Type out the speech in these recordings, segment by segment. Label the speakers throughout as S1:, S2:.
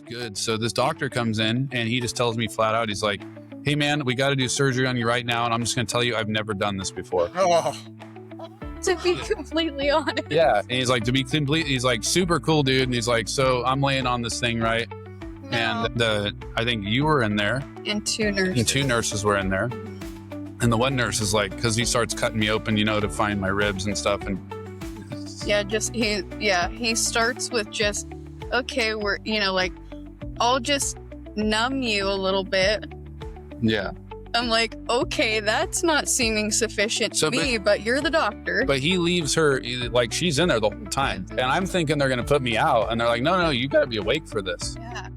S1: good. So this doctor comes in and he just tells me flat out, he's like, hey man, we got to do surgery on you right now. And I'm just going to tell you, I've never done this before.
S2: Oh.
S3: To be completely honest.
S1: Yeah. And he's like, he's like, super cool, dude. And he's like, so I'm laying on this thing, right?
S3: No.
S1: And I think you were in there.
S3: And two nurses.
S1: And two nurses were in there. And the one nurse is like, because he starts cutting me open, to find my ribs and stuff. And
S3: he starts with just, okay, we're, I'll just numb you a little bit.
S1: Yeah.
S3: I'm like, okay, that's not seeming sufficient to me, but you're the doctor.
S1: But he leaves her, like she's in there the whole time. And I'm thinking they're going to put me out. And they're like, no, you got to be awake for this.
S3: Yeah.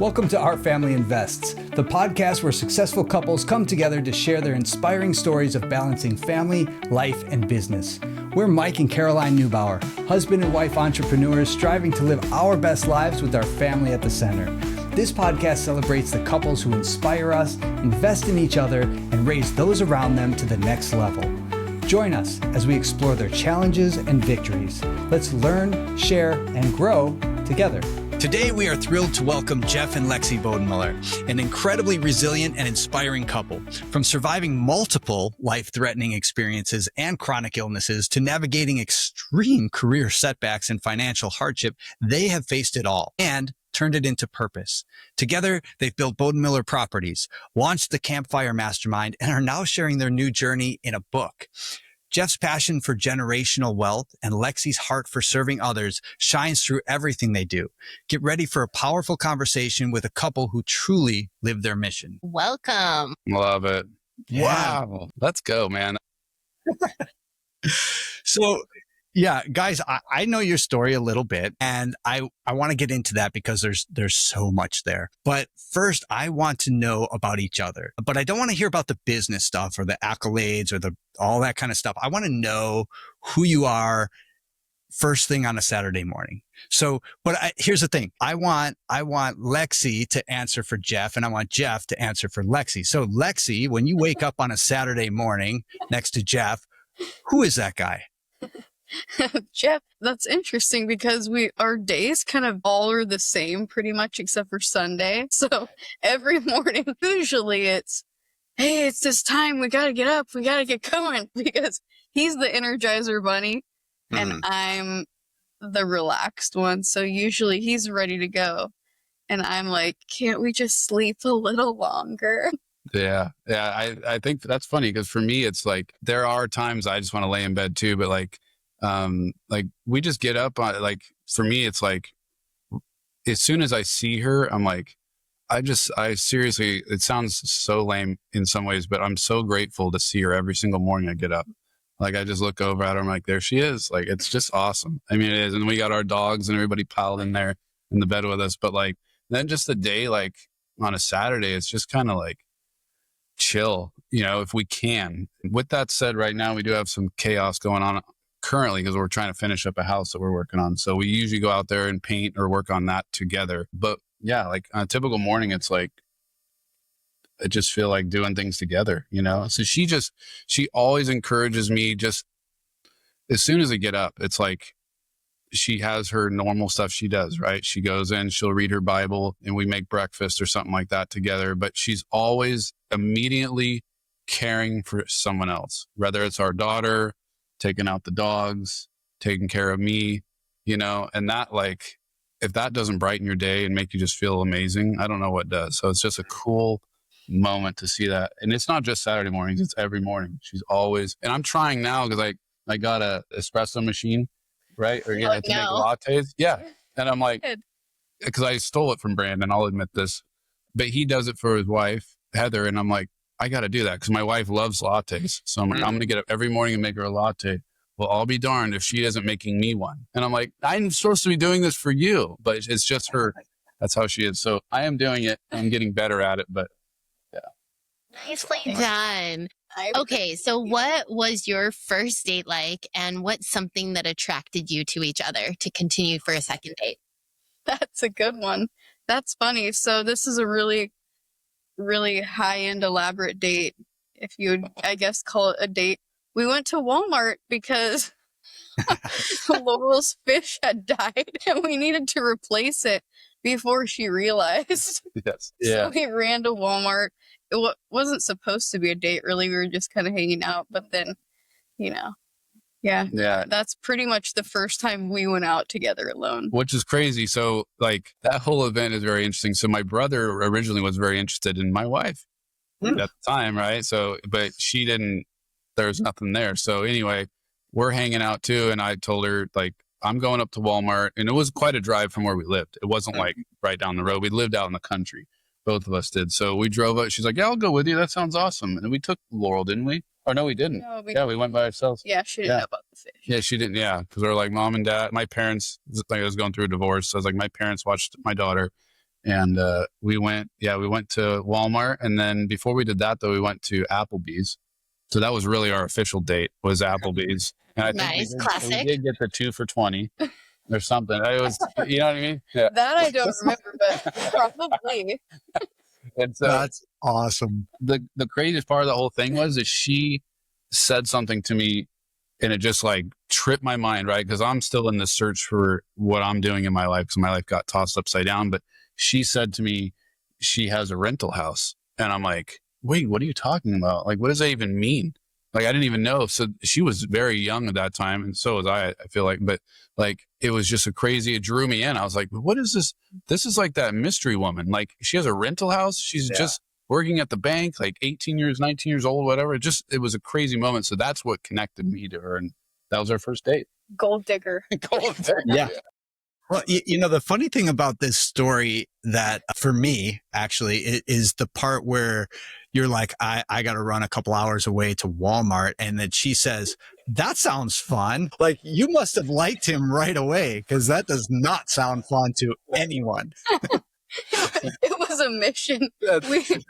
S2: Welcome to Our Family Invests, the podcast where successful couples come together to share their inspiring stories of balancing family, life, and business. We're Mike and Caroline Neubauer, husband and wife entrepreneurs striving to live our best lives with our family at the center. This podcast celebrates the couples who inspire us, invest in each other, and raise those around them to the next level. Join us as we explore their challenges and victories. Let's learn, share, and grow together.
S4: Today, we are thrilled to welcome Jeff and Lexie Bodenmuller, an incredibly resilient and inspiring couple. From surviving multiple life-threatening experiences and chronic illnesses to navigating extreme career setbacks and financial hardship, they have faced it all and turned it into purpose. Together, they've built Bodenmuller Properties, launched the Campfire Mastermind, and are now sharing their new journey in a book. Jeff's passion for generational wealth and Lexie's heart for serving others shines through everything they do. Get ready for a powerful conversation with a couple who truly live their mission.
S5: Welcome.
S1: Love it.
S4: Yeah.
S1: Wow. Let's go, man.
S4: So, yeah, guys, I know your story a little bit, and I want to get into that because there's so much there. But first, I want to know about each other. But I don't want to hear about the business stuff or the accolades or all that kind of stuff. I want to know who you are first thing on a Saturday morning. So, here's the thing. I want Lexie to answer for Jeff, and I want Jeff to answer for Lexie. So, Lexie, when you wake up on a Saturday morning next to Jeff, who is that guy?
S3: Jeff, that's interesting because our days kind of all are the same pretty much except for Sunday. So every morning, usually it's, hey, it's this time. We got to get up. We got to get going because he's the Energizer Bunny and I'm the relaxed one. So usually he's ready to go. And I'm like, can't we just sleep a little longer?
S1: Yeah. I think that's funny because for me, it's like there are times I just want to lay in bed too, but like we just get up on, like, for me, it's like, as soon as I see her, I'm like, I seriously, it sounds so lame in some ways, but I'm so grateful to see her every single morning I get up. Like, I just look over at her, I'm like, there she is. Like, it's just awesome. I mean, it is. And we got our dogs and everybody piled in there in the bed with us. But like, then just the day, like on a Saturday, it's just kind of like chill, if we can. With that said, right now, we do have some chaos going on currently because we're trying to finish up a house that we're working on. So we usually go out there and paint or work on that together. But yeah, like on a typical morning, it's like, I just feel like doing things together, So she always encourages me just as soon as I get up. It's like she has her normal stuff she does, right? She goes in, she'll read her Bible and we make breakfast or something like that together. But she's always immediately caring for someone else, whether it's our daughter, taking out the dogs, taking care of me, and that, like, if that doesn't brighten your day and make you just feel amazing, I don't know what does. So it's just a cool moment to see that. And it's not just Saturday mornings, it's every morning. She's always, and I'm trying now because I got a espresso machine, right? Or to make lattes. Yeah. And I'm like, because I stole it from Brandon, I'll admit this, but he does it for his wife, Heather. And I'm like, I got to do that because my wife loves lattes. So I'm like, I'm going to get up every morning and make her a latte. Well, I'll be darned if she isn't making me one. And I'm like, I'm supposed to be doing this for you, but it's just her. That's how she is. So I am doing it. I'm getting better at it, but yeah.
S5: Nicely done. Okay, so what was your first date like, and what's something that attracted you to each other to continue for a second date?
S3: That's a good one. That's funny. So this is a really high-end elaborate date, if you would, I guess, call it a date. We went to Walmart because Laurel's fish had died and we needed to replace it. before she realized.
S1: Yes.
S3: So
S1: Yeah.
S3: we ran to Walmart. It wasn't supposed to be a date, really. We were just kind of hanging out. But then, yeah,
S1: Yeah.
S3: that's pretty much the first time we went out together alone.
S1: Which is crazy. So like that whole event is very interesting. So my brother originally was very interested in my wife at the time, right? So, but she didn't, there was nothing there. So anyway, we're hanging out too. And I told her, like, I'm going up to Walmart. And it was quite a drive from where we lived. It wasn't like right down the road. We lived out in the country. Both of us did. So we drove up. She's like, yeah, I'll go with you. That sounds awesome. And we took Laurel, didn't we? Or no, we didn't.
S3: No,
S1: We went by ourselves.
S3: Yeah, she didn't know about the fish.
S1: Yeah, she didn't. Yeah, because we were like mom and dad. My parents, like I was going through a divorce. So I was like, my parents watched my daughter, and we went. Yeah, we went to Walmart, and then before we did that, though, we went to Applebee's. So that was really our official date, was Applebee's. And I
S5: Nice,
S1: think
S5: classic.
S1: we did get the 2 for $20 or something. It was, you know what I mean? Yeah.
S3: That I don't remember, but probably.
S1: And so
S4: That's awesome.
S1: the craziest part of the whole thing was that she said something to me, and it just like tripped my mind, right? Because I'm still in the search for what I'm doing in my life, because my life got tossed upside down. But she said to me, she has a rental house. And I'm like, wait, what are you talking about? Like, what does that even mean? Like, I didn't even know. So she was very young at that time. And so was I feel like, but like, it was just it drew me in. I was like, what is this? This is like that mystery woman. Like, she has a rental house. She's just working at the bank, like 18 years, 19 years old, whatever. It was a crazy moment. So that's what connected me to her. And that was our first date.
S3: Gold digger.
S1: Gold digger.
S4: Yeah. Well, the funny thing about this story that for me, actually, is the part where you're like, I got to run a couple hours away to Walmart. And then she says, that sounds fun. Like, you must have liked him right away, because that does not sound fun to anyone.
S3: It was a mission.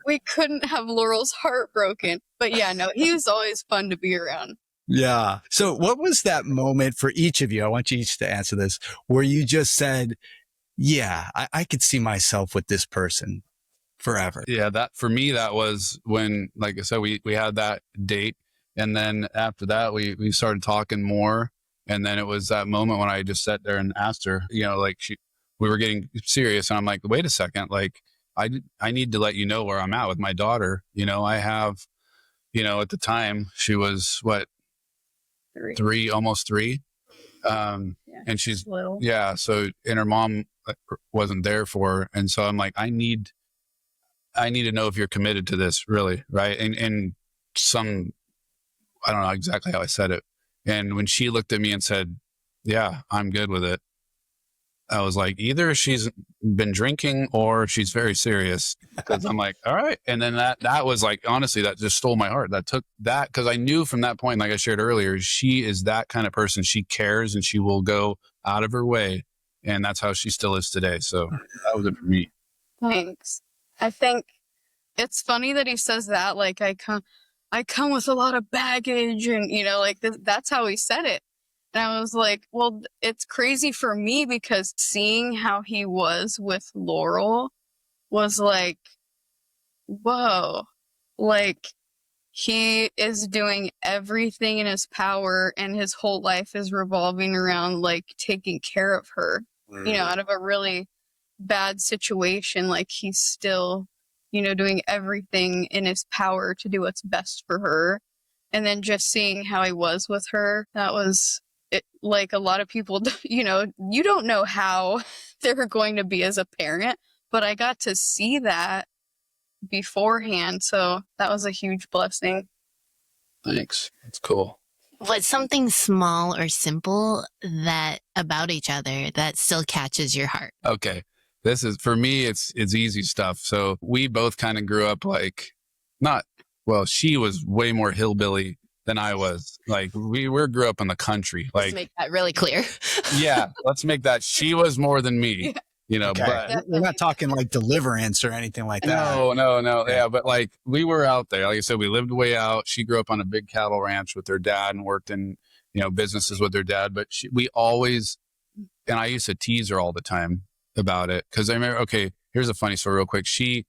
S3: We couldn't have Laurel's heart broken. But yeah, no, he was always fun to be around.
S4: Yeah. So what was that moment for each of you? I want you each to answer this, where you just said, yeah, I could see myself with this person forever.
S1: Yeah, that for me, that was when, like I said, we had that date. And then after that, we started talking more. And then it was that moment when I just sat there and asked her, like we were getting serious. And I'm like, wait a second, like I need to let you know where I'm at with my daughter. I have, at the time she was almost 3. And she's
S3: little.
S1: Yeah. So, and her mom wasn't there for her. And so I'm like, I need to know if you're committed to this, really. Right. And I don't know exactly how I said it. And when she looked at me and said, yeah, I'm good with it, I was like, either she's been drinking or she's very serious. Because I'm like, all right. And then that was like, honestly, that just stole my heart. That took that, because I knew from that point, like I shared earlier, she is that kind of person. She cares and she will go out of her way. And that's how she still is today. So that was it for me.
S3: Thanks. I think it's funny that he says that. Like, I come with a lot of baggage, and that's how he said it. And I was like, well, it's crazy for me, because seeing how he was with Laurel was like, whoa, like, he is doing everything in his power, and his whole life is revolving around like taking care of her, out of a really bad situation. Like, he's still, doing everything in his power to do what's best for her. And then just seeing how he was with her, that was it. Like, a lot of people, you don't know how they're going to be as a parent, but I got to see that beforehand. So that was a huge blessing.
S1: Thanks. That's cool.
S5: What's something small or simple about each other that still catches your heart?
S1: Okay. This is, for me, it's easy stuff. So we both kind of grew up like, she was way more hillbilly than I was. Like, we grew up in the country. Like,
S5: Let's make that really clear.
S1: yeah, let's make that. She was more than me,
S4: Okay.
S1: but
S4: We're not talking like Deliverance or anything like that.
S1: No. Yeah. But like, we were out there. Like I said, we lived way out. She grew up on a big cattle ranch with her dad and worked in, businesses with her dad. But we always, and I used to tease her all the time about it. Cause I remember, okay, here's a funny story real quick. We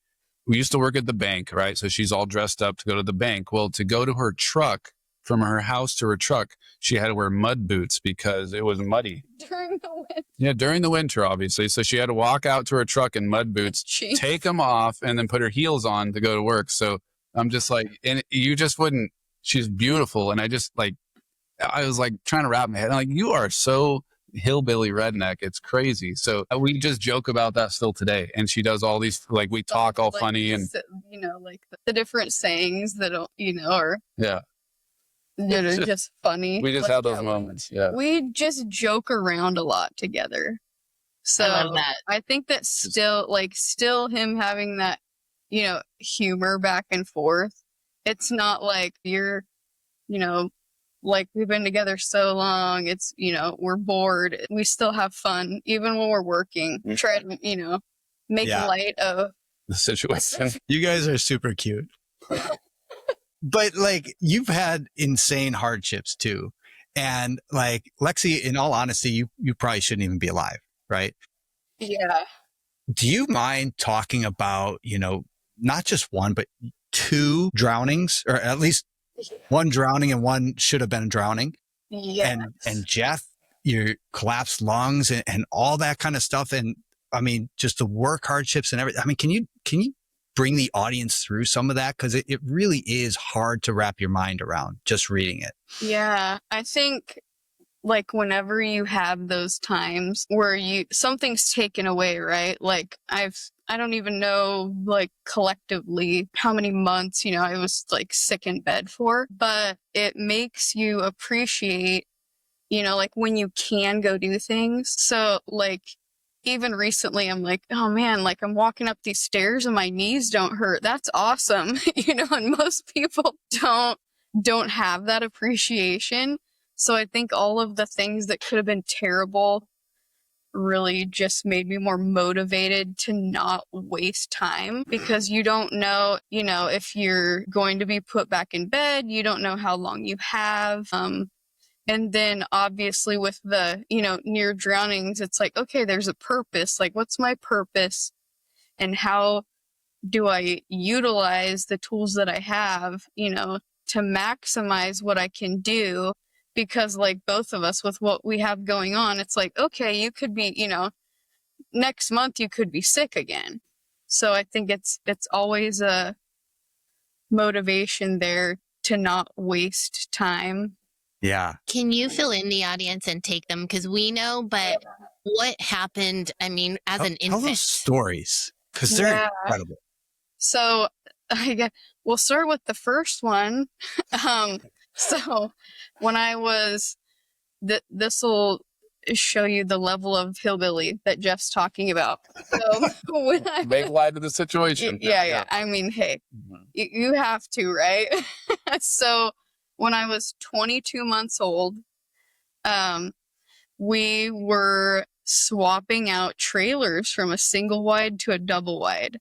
S1: used to work at the bank, right? So she's all dressed up to go to the bank. Well, to go to her truck from her house to her truck, she had to wear mud boots because it was muddy.
S3: During the winter.
S1: Yeah, during the winter, obviously. So she had to walk out to her truck in mud boots, take them off, and then put her heels on to go to work. So I'm just like, and you just wouldn't, she's beautiful. And I just like, I was like trying to wrap my head. I'm like, you are so hillbilly redneck. It's crazy. So we just joke about that still today. And she does all these, like, we talk all
S3: like,
S1: funny and,
S3: you know, like the different sayings that, you know, are
S1: yeah,
S3: just funny.
S1: we just
S3: like,
S1: have those moments. Yeah.
S3: We just joke around a lot together. So
S5: I love that.
S3: I think that still him having that, you know, humor back and forth. It's not like you're, you know, like we've been together so long, it's, you know, we're bored. We still have fun, even when we're working. Try to, you know, make light of
S1: the situation.
S4: You guys are super cute. But like, you've had insane hardships too. And like, Lexie, in all honesty, you probably shouldn't even be alive, right?
S3: Yeah.
S4: Do you mind talking about, you know, not just one, but 2 drownings, or at least one drowning and one should have been a drowning?
S3: Yes.
S4: And Jeff, your collapsed lungs and all that kind of stuff. And I mean, just the work hardships and everything. I mean, can you bring the audience through some of that? Because it really is hard to wrap your mind around just reading it.
S3: Yeah. I think like whenever you have those times where something's taken away, right? Like I don't even know, like collectively how many months, you know, I was like sick in bed for, but it makes you appreciate, you know, like when you can go do things. So like even recently I'm like, oh man, like I'm walking up these stairs and my knees don't hurt. That's awesome. You know, and most people don't have that appreciation. So I think all of the things that could have been terrible really just made me more motivated to not waste time, because you don't know, you know, if you're going to be put back in bed, you don't know how long you have. And then obviously with the, you know, near drownings, it's like, okay, there's a purpose. Like, what's my purpose and how do I utilize the tools that I have, you know, to maximize what I can do? Because like both of us with what we have going on, it's like, okay, you could be, you know, next month you could be sick again. So I think it's always a motivation there to not waste time.
S4: Yeah.
S5: Can you fill in the audience and take them? Because we know, but what happened, I mean, as an infant?
S4: Tell those stories, because they're incredible.
S3: So we'll start with the first one. So when I was, this will show you the level of hillbilly that Jeff's talking about. So when I
S1: make light of the situation.
S3: Yeah. I mean, hey, you have to, right? So when I was 22 months old, we were swapping out trailers from a single wide to a double wide.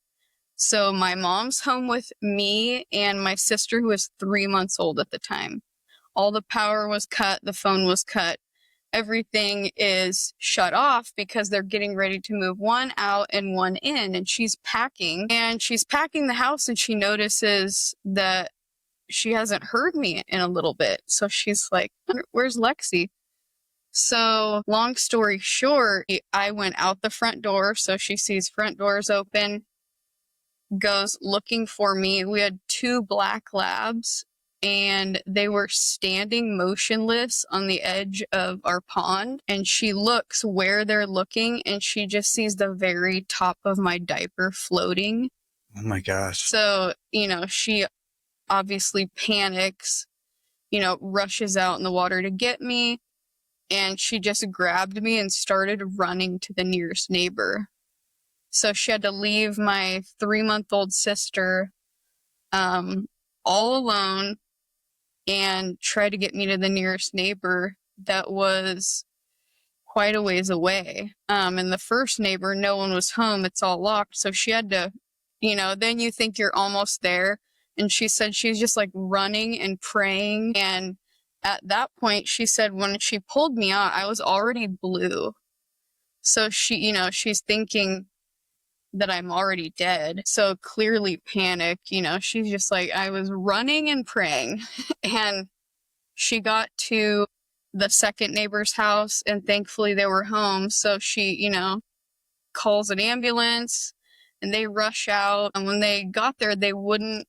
S3: So my mom's home with me and my sister, who was 3 months old at the time. All the power was cut. The phone was cut. Everything is shut off because they're getting ready to move one out and one in. And she's packing the house, and she notices that she hasn't heard me in a little bit. So she's like, where's Lexie? So long story short, I went out the front door. So she sees front doors open, goes looking for me. We had 2 black labs, and they were standing motionless on the edge of our pond. And she looks where they're looking, and she just sees the very top of my diaper floating.
S4: Oh my gosh.
S3: So, you know, she obviously panics, you know, rushes out in the water to get me. And she just grabbed me and started running to the nearest neighbor. So she had to leave my 3-month-old sister all alone and try to get me to the nearest neighbor that was quite a ways away. And the first neighbor, no one was home. It's all locked. So she had to, you know, then you think you're almost there. And she said she's just like running and praying. And at that point, she said when she pulled me out, I was already blue. So she, you know, she's thinking that I'm already dead. So clearly panicked, you know, she's just like, I was running and praying. And she got to the second neighbor's house, and thankfully they were home. So she, calls an ambulance, and they rush out. And when they got there, they wouldn't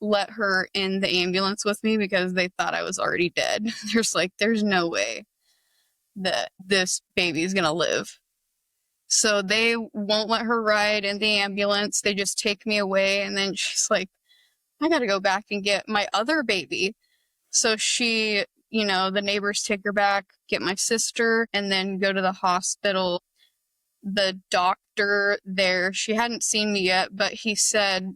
S3: let her in the ambulance with me because they thought I was already dead. There's no way that this baby is going to live. So they won't let her ride in the ambulance. They just take me away. And then she's like, I got to go back and get my other baby. So she, the neighbors take her back, get my sister, and then go to the hospital. The doctor there, she hadn't seen me yet, but he said,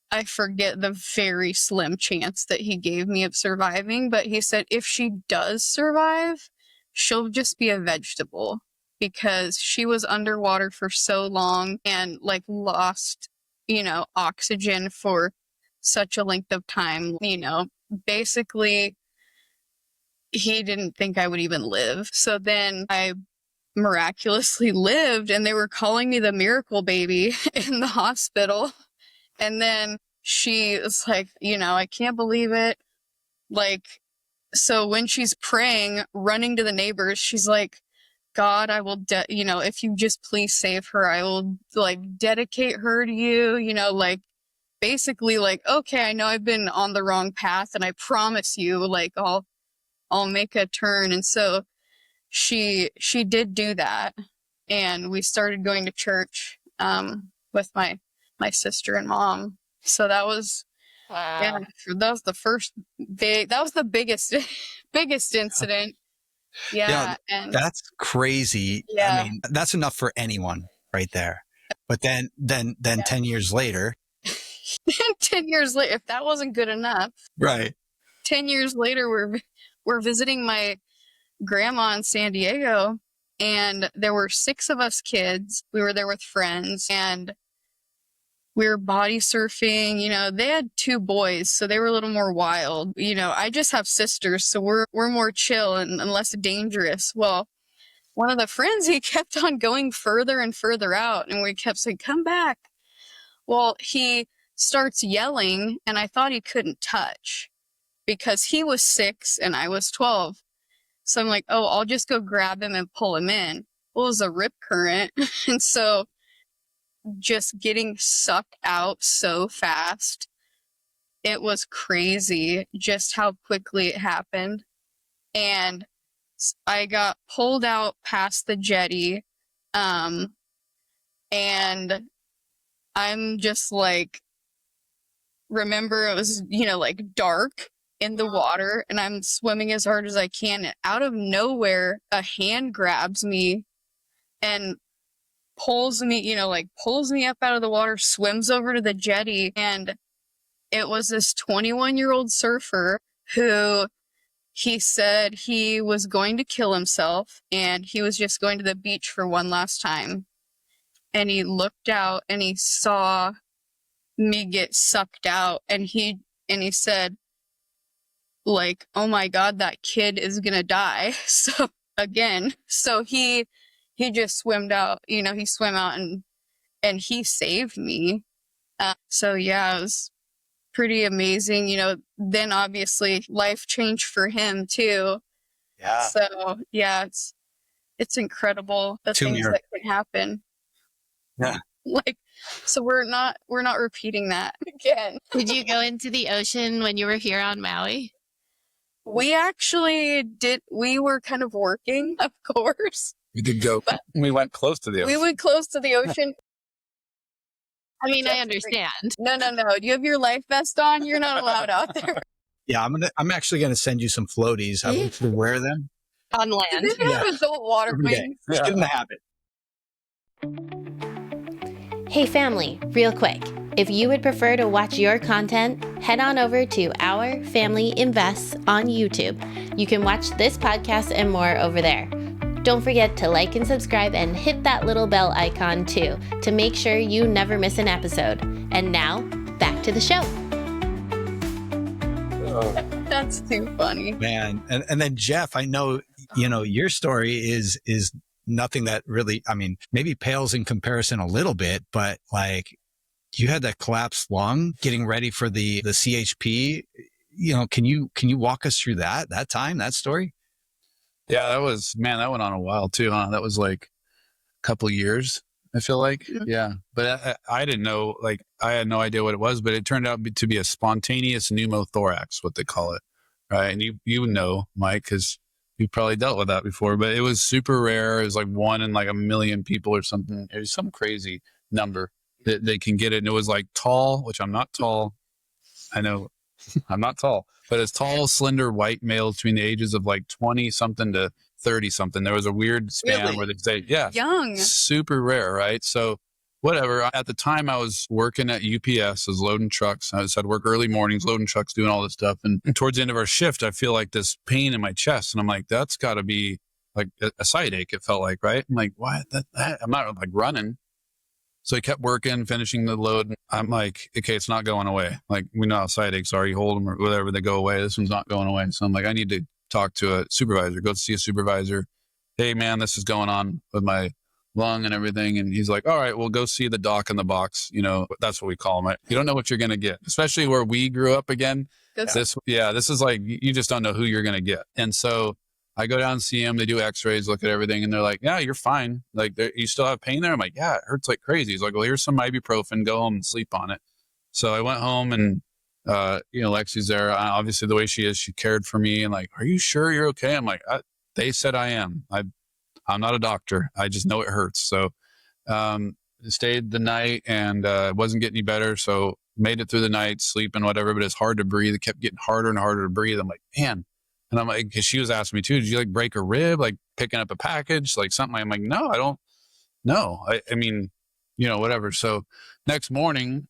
S3: I forget the very slim chance that he gave me of surviving, but he said if she does survive, she'll just be a vegetable because she was underwater for so long and lost, oxygen for such a length of time. Basically he didn't think I would even live. So then I miraculously lived, and they were calling me the miracle baby in the hospital. And then she was like, I can't believe it. So when she's praying, running to the neighbors, she's like, God, I will, if you just please save her, I will dedicate her to you, basically okay, I know I've been on the wrong path, and I promise you, I'll make a turn. And so she did do that. And we started going to church, with my sister and mom. So that was,
S5: Wow.
S3: that was the first that was the biggest incident. Yeah. And
S4: that's crazy.
S3: yeah.
S4: I mean, that's enough for anyone right there. But then 10 years later.
S3: 10 years later, if that wasn't good enough.
S4: Right.
S3: 10 years later, we're visiting my grandma in San Diego, and there were 6 of us kids. We were there with friends, and we were body surfing. They had 2 boys, so they were a little more wild. I just have sisters, so we're more chill and less dangerous. Well, one of the friends, he kept on going further and further out, and we kept saying, come back. Well, he starts yelling, and I thought he couldn't touch because he was 6 and I was 12. So I'm like, oh, I'll just go grab him and pull him in. Well, it was a rip current. And so just getting sucked out so fast, it was crazy just how quickly it happened. And I got pulled out past the jetty. And I'm just remember it was, dark in the water, and I'm swimming as hard as I can. And out of nowhere, a hand grabs me and pulls me, pulls me up out of the water, swims over to the jetty. And it was this 21-year-old surfer who, he said he was going to kill himself, and he was just going to the beach for one last time. And he looked out and he saw me get sucked out, and he said, oh my God, that kid is gonna die. So he just swam out, he swam out and he saved me. So yeah, it was pretty amazing. Then obviously life changed for him too.
S4: Yeah.
S3: So yeah, it's incredible the things that can happen.
S4: Yeah.
S3: So we're not repeating that again.
S5: Did you go into the ocean when you were here on Maui?
S3: We actually did. We were kind of working, of course.
S1: We did go. We went close to the ocean.
S3: We went close to the ocean.
S5: I mean, I understand.
S3: No. Do you have your life vest on? You're not allowed out there.
S4: Yeah, I'm actually going to send you some floaties. I want you to wear them
S5: On land.
S3: Did you have adult water wings?
S4: Just get in the habit.
S5: Hey family, real quick. If you would prefer to watch your content, head on over to Our Family Invests on YouTube. You can watch this podcast and more over there. Don't forget to like and subscribe and hit that little bell icon too to make sure you never miss an episode. And now, back to the show.
S3: That's too funny.
S4: Man. And then Jeff, I know, your story is nothing that really, maybe pales in comparison a little bit, but you had that collapsed lung getting ready for the CHP, can you walk us through that time, that story?
S1: Yeah, that went on a while too, huh? That was like a couple of years, I feel like.
S3: Mhm.
S1: Yeah. But I didn't know, like, I had no idea what it was, but it turned out to be a spontaneous pneumothorax, what they call it. Right. And you know, Mike, because you've probably dealt with that before, but it was super rare. It was like 1 in like 1,000,000 people or something. It was some crazy number that they can get it. And it was like tall, which I'm not tall. I know I'm not tall, but it's tall, slender, white males between the ages of like 20 something to 30 something. There was a weird span
S4: Really?
S1: where they say, yeah,
S3: Young.
S1: super rare. Right. So whatever. At the time I was working at UPS, I was loading trucks. I'd work early mornings, loading trucks, doing all this stuff. And towards the end of our shift, I feel like this pain in my chest. And I'm like, that's gotta be like a side ache. It felt like, right. I'm like, what? I'm not like running. So he kept working, finishing the load. I'm like, okay, it's not going away. Like, we know how side aches are. You hold them or whatever, they go away. This one's not going away. So I'm like, I need to talk to a supervisor, go see a supervisor. Hey, man, this is going on with my lung and everything. And he's like, all right, well, go see the doc in the box. You know, that's what we call them. You don't know what you're going to get, especially where we grew up again. This is like, you just don't know who you're going to get. And so I go down and see him. They do x-rays, look at everything. And they're like, yeah, you're fine. Like, you still have pain there? I'm like, yeah, it hurts like crazy. He's like, well, here's some ibuprofen. Go home and sleep on it. So I went home and, Lexie's there. Obviously, the way she is, she cared for me. And like, are you sure you're okay? I'm like, they said I am. I'm not a doctor. I just know it hurts. So stayed the night and it wasn't getting any better. So made it through the night, sleeping, whatever. But it's hard to breathe. It kept getting harder and harder to breathe. I'm like, man. And I'm like, because she was asking me too, did you like break a rib, like picking up a package, like something? I'm like, no, I don't know. I mean, whatever. So next morning,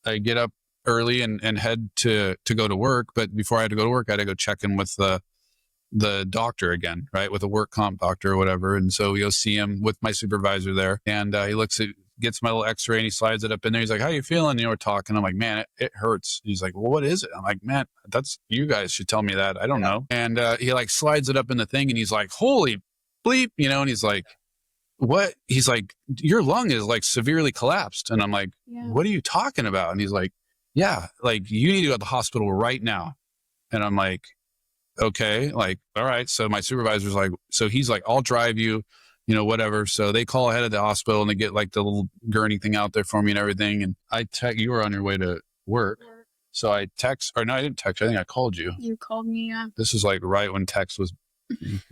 S1: I get up early and head to go to work. But before I had to go to work, I had to go check in with the doctor again, right? With a work comp doctor or whatever. And so we go see him with my supervisor there. And he gets my little x-ray and he slides it up in there. He's like, how you feeling? We're talking. I'm like, man, it hurts. He's like, well, what is it? I'm like, man, you guys should tell me that. I don't know. And he like slides it up in the thing and he's like, holy bleep, and he's like, what? He's like, your lung is like severely collapsed. And I'm like, what are you talking about? And he's like, yeah, like you need to go to the hospital right now. And I'm like, okay, like, all right. So my supervisor's like, so he's like, I'll drive you, whatever. So they call ahead of the hospital and they get like the little gurney thing out there for me and everything. And you were on your way to work. So I I didn't text. I think I called you.
S3: You called me, yeah.
S1: This is like right when text was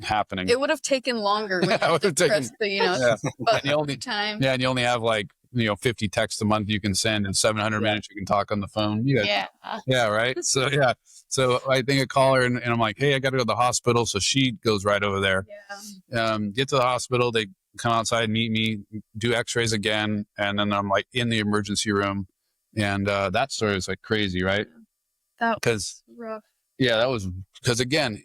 S1: happening.
S3: It would have taken longer.
S1: I would have taken
S3: but
S1: and you only
S3: time.
S1: Yeah, and you only have like 50 texts a month you can send and 700 minutes you can talk on the phone. Yeah, right. So so I think I call her and I'm like, hey, I got to go to the hospital. So she goes right over there. Get to the hospital. They come outside, meet me, do x-rays again. And then I'm like in the emergency room. And that story was like crazy, right?
S3: That was rough.
S1: Yeah, that was because again,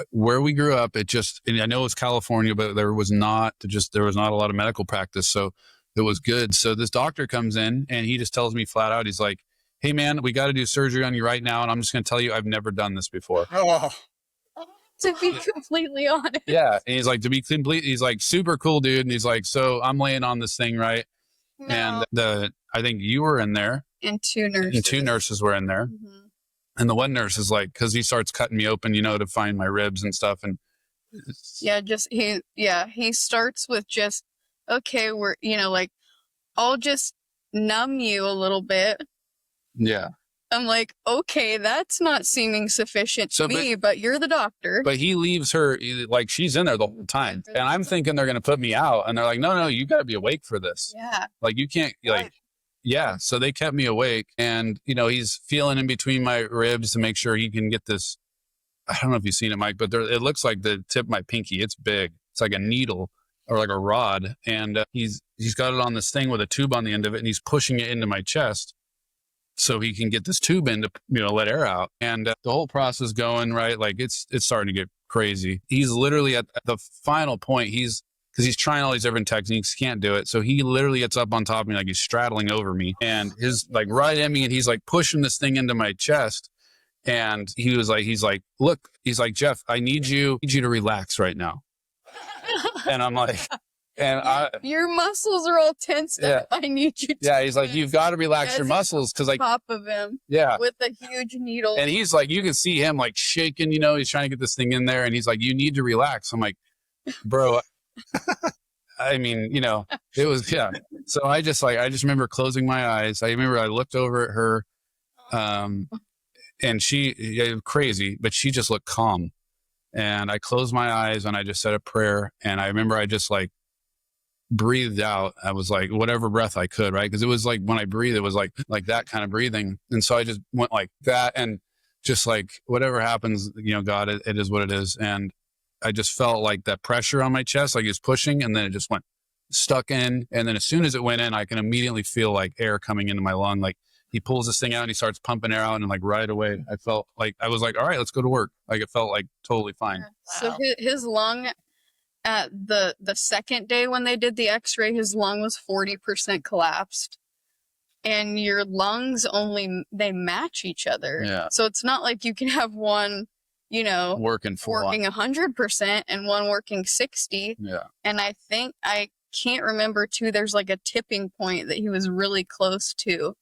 S1: where we grew up, and I know it's California, but there was not a lot of medical practice. So it was good. So this doctor comes in and he just tells me flat out, he's like, hey man, we got to do surgery on you right now. And I'm just going to tell you, I've never done this before.
S3: To be completely honest.
S1: Yeah. And he's like, he's like super cool dude. And he's like, so I'm laying on this thing, right? No. And I think you were in there.
S3: And two nurses.
S1: And two nurses were in there. Mm-hmm. And the one nurse is like, because he starts cutting me open, to find my ribs and stuff. And
S3: he starts with just, okay, we're, like, I'll just numb you a little bit.
S1: Yeah.
S3: I'm like, okay, that's not seeming sufficient to me, but you're the doctor.
S1: But he leaves her, like, she's in there the whole time. And I'm thinking they're going to put me out. And they're like, no, you got to be awake for this.
S3: Yeah.
S1: Like, you can't, like, yeah. So they kept me awake. And, he's feeling in between my ribs to make sure he can get this. I don't know if you've seen it, Mike, but it looks like the tip of my pinky. It's big. It's like a needle or like a rod. And he's got it on this thing with a tube on the end of it. And he's pushing it into my chest so he can get this tube in to, let air out. And the whole process going, right? Like it's starting to get crazy. He's literally at the final point. Because he's trying all these different techniques, can't do it. So he literally gets up on top of me, like he's straddling over me and his like right at me. And he's like pushing this thing into my chest. And he's like, look, he's like, Jeff, I need you to relax right now. And I'm like, And
S3: your muscles are all tensed up. I need you to.
S1: Yeah, he's like, you've got to relax your muscles because, like,
S3: top of him.
S1: Yeah.
S3: With a huge needle.
S1: And he's like, you can see him like shaking. He's trying to get this thing in there, and he's like, you need to relax. I'm like, bro. I mean, it was So I just remember closing my eyes. I remember I looked over at her, and she crazy, but she just looked calm. And I closed my eyes and I just said a prayer. And I remember I just like breathed out. I was like, whatever breath I could, right? Because it was like when I breathed, it was like that kind of breathing. And so I just went like that, and just like whatever happens, God, it is what it is. And I just felt like that pressure on my chest, like it was pushing, and then it just went stuck in. And then as soon as it went in, I can immediately feel like air coming into my lung. Like he pulls this thing out and he starts pumping air out, and like right away, I felt like I was like, all right, let's go to work. Like it felt like totally fine.
S3: So his lung at the second day when they did the x-ray, his lung was 40% collapsed. And your lungs they match each other.
S1: Yeah.
S3: So it's not like you can have one,
S1: working
S3: 100% and one working 60.
S1: Yeah.
S3: And I think, I can't remember too, there's like a tipping point that he was really close to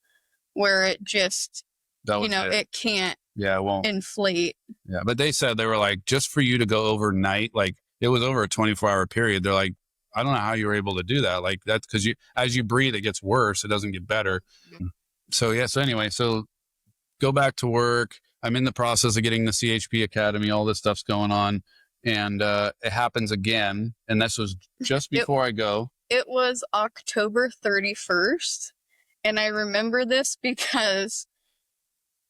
S3: where it just, it can't
S1: it won't
S3: inflate.
S1: Yeah. But they said, they were like, just for you to go overnight, like it was over a 24-hour period. They're like, I don't know how you were able to do that. Like that's because as you breathe, it gets worse. It doesn't get better. Mm-hmm. So anyway, so go back to work. I'm in the process of getting the CHP Academy. All this stuff's going on. And it happens again. And this was just before I go.
S3: It was October 31st. And I remember this because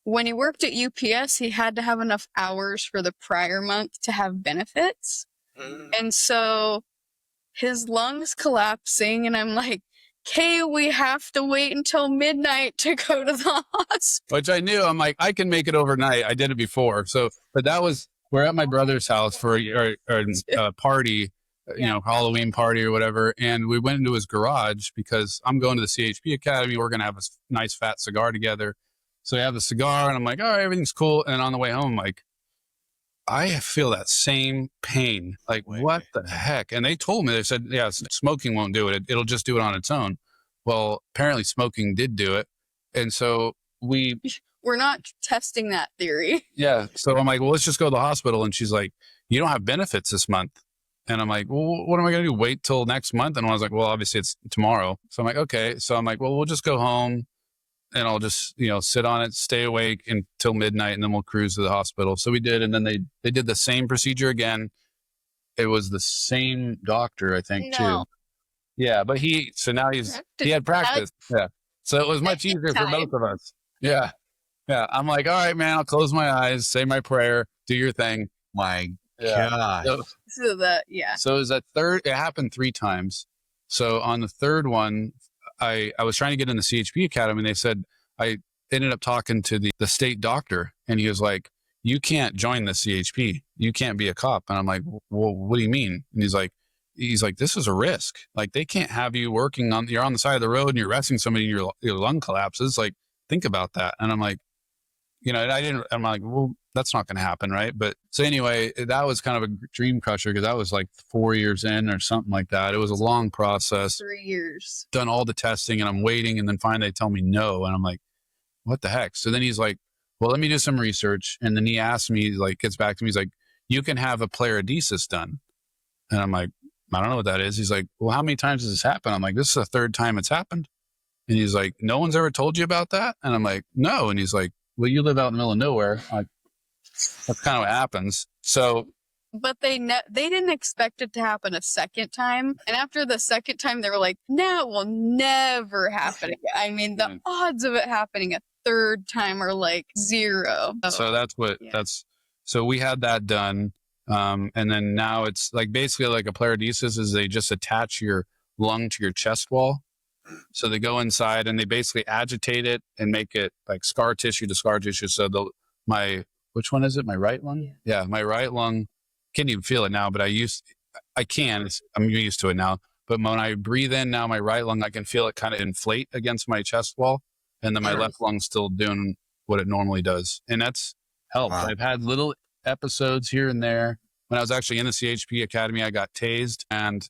S3: when he worked at UPS, he had to have enough hours for the prior month to have benefits. Mm. And so his lungs collapsing, and I'm like, okay, we have to wait until midnight to go to the hospital.
S1: Which I knew. I'm like, I can make it overnight. I did it before. So, but we're at my brother's house for a party, Halloween party or whatever. And we went into his garage because I'm going to the CHP Academy. We're going to have a nice fat cigar together. So I have the cigar, and I'm like, all right, everything's cool. And on the way home, I'm like, I feel that same pain. Like, what the heck? And they told me, they said, yeah, smoking won't do it. It'll just do it on its own. Well, apparently smoking did do it. And so we're
S3: not testing that theory.
S1: Yeah. So I'm like, well, let's just go to the hospital. And she's like, you don't have benefits this month. And I'm like, well, what am I going to do? Wait till next month? And I was like, well, obviously it's tomorrow. So I'm like, okay. So I'm like, well, we'll just go home. And I'll just, sit on it, stay awake until midnight, and then we'll cruise to the hospital. So we did. And then they did the same procedure again. It was the same doctor, I think, too. Yeah. But he had practice. Yeah. So it was much easier for both of us. Yeah. Yeah. I'm like, all right, man, I'll close my eyes, say my prayer, do your thing.
S4: My God.
S1: So it was it happened 3 times. So on the third one, I was trying to get in the CHP Academy, and they said, I ended up talking to the state doctor, and he was like, you can't join the CHP. You can't be a cop. And I'm like, well, what do you mean? And he's like, this is a risk. Like, they can't have you you're on the side of the road and you're arresting somebody and your lung collapses. Like, think about that. And I'm like, I'm like, well, that's not going to happen. Right. But so anyway, that was kind of a dream crusher because that was like 4 years in or something like that. It was a long process.
S3: 3 years.
S1: Done all the testing, and I'm waiting. And then finally they tell me no. And I'm like, what the heck? So then he's like, well, let me do some research. And then he asks me, gets back to me. He's like, you can have a paradesis done. And I'm like, I don't know what that is. He's like, well, how many times has this happened? I'm like, this is the 3rd time it's happened. And he's like, no one's ever told you about that? And I'm like, no. And he's like, well, you live out in the middle of nowhere. I'm like, that's kind of what happens. So,
S3: but they didn't expect it to happen a second time. And after the second time, they were like, no, it will never happen again. I mean, the odds of it happening a 3rd time are like 0.
S1: So so we had that done. And then now it's like basically like a paradesis is they just attach your lung to your chest wall. So they go inside and they basically agitate it and make it like scar tissue to scar tissue. So which one is it? My right lung? Yeah, my right lung. Can't even feel it now, but I can. I'm used to it now. But when I breathe in now, my right lung, I can feel it kind of inflate against my chest wall. And then my left lung's still doing what it normally does. And that's helped. Wow. I've had little episodes here and there. When I was actually in the CHP Academy, I got tased, and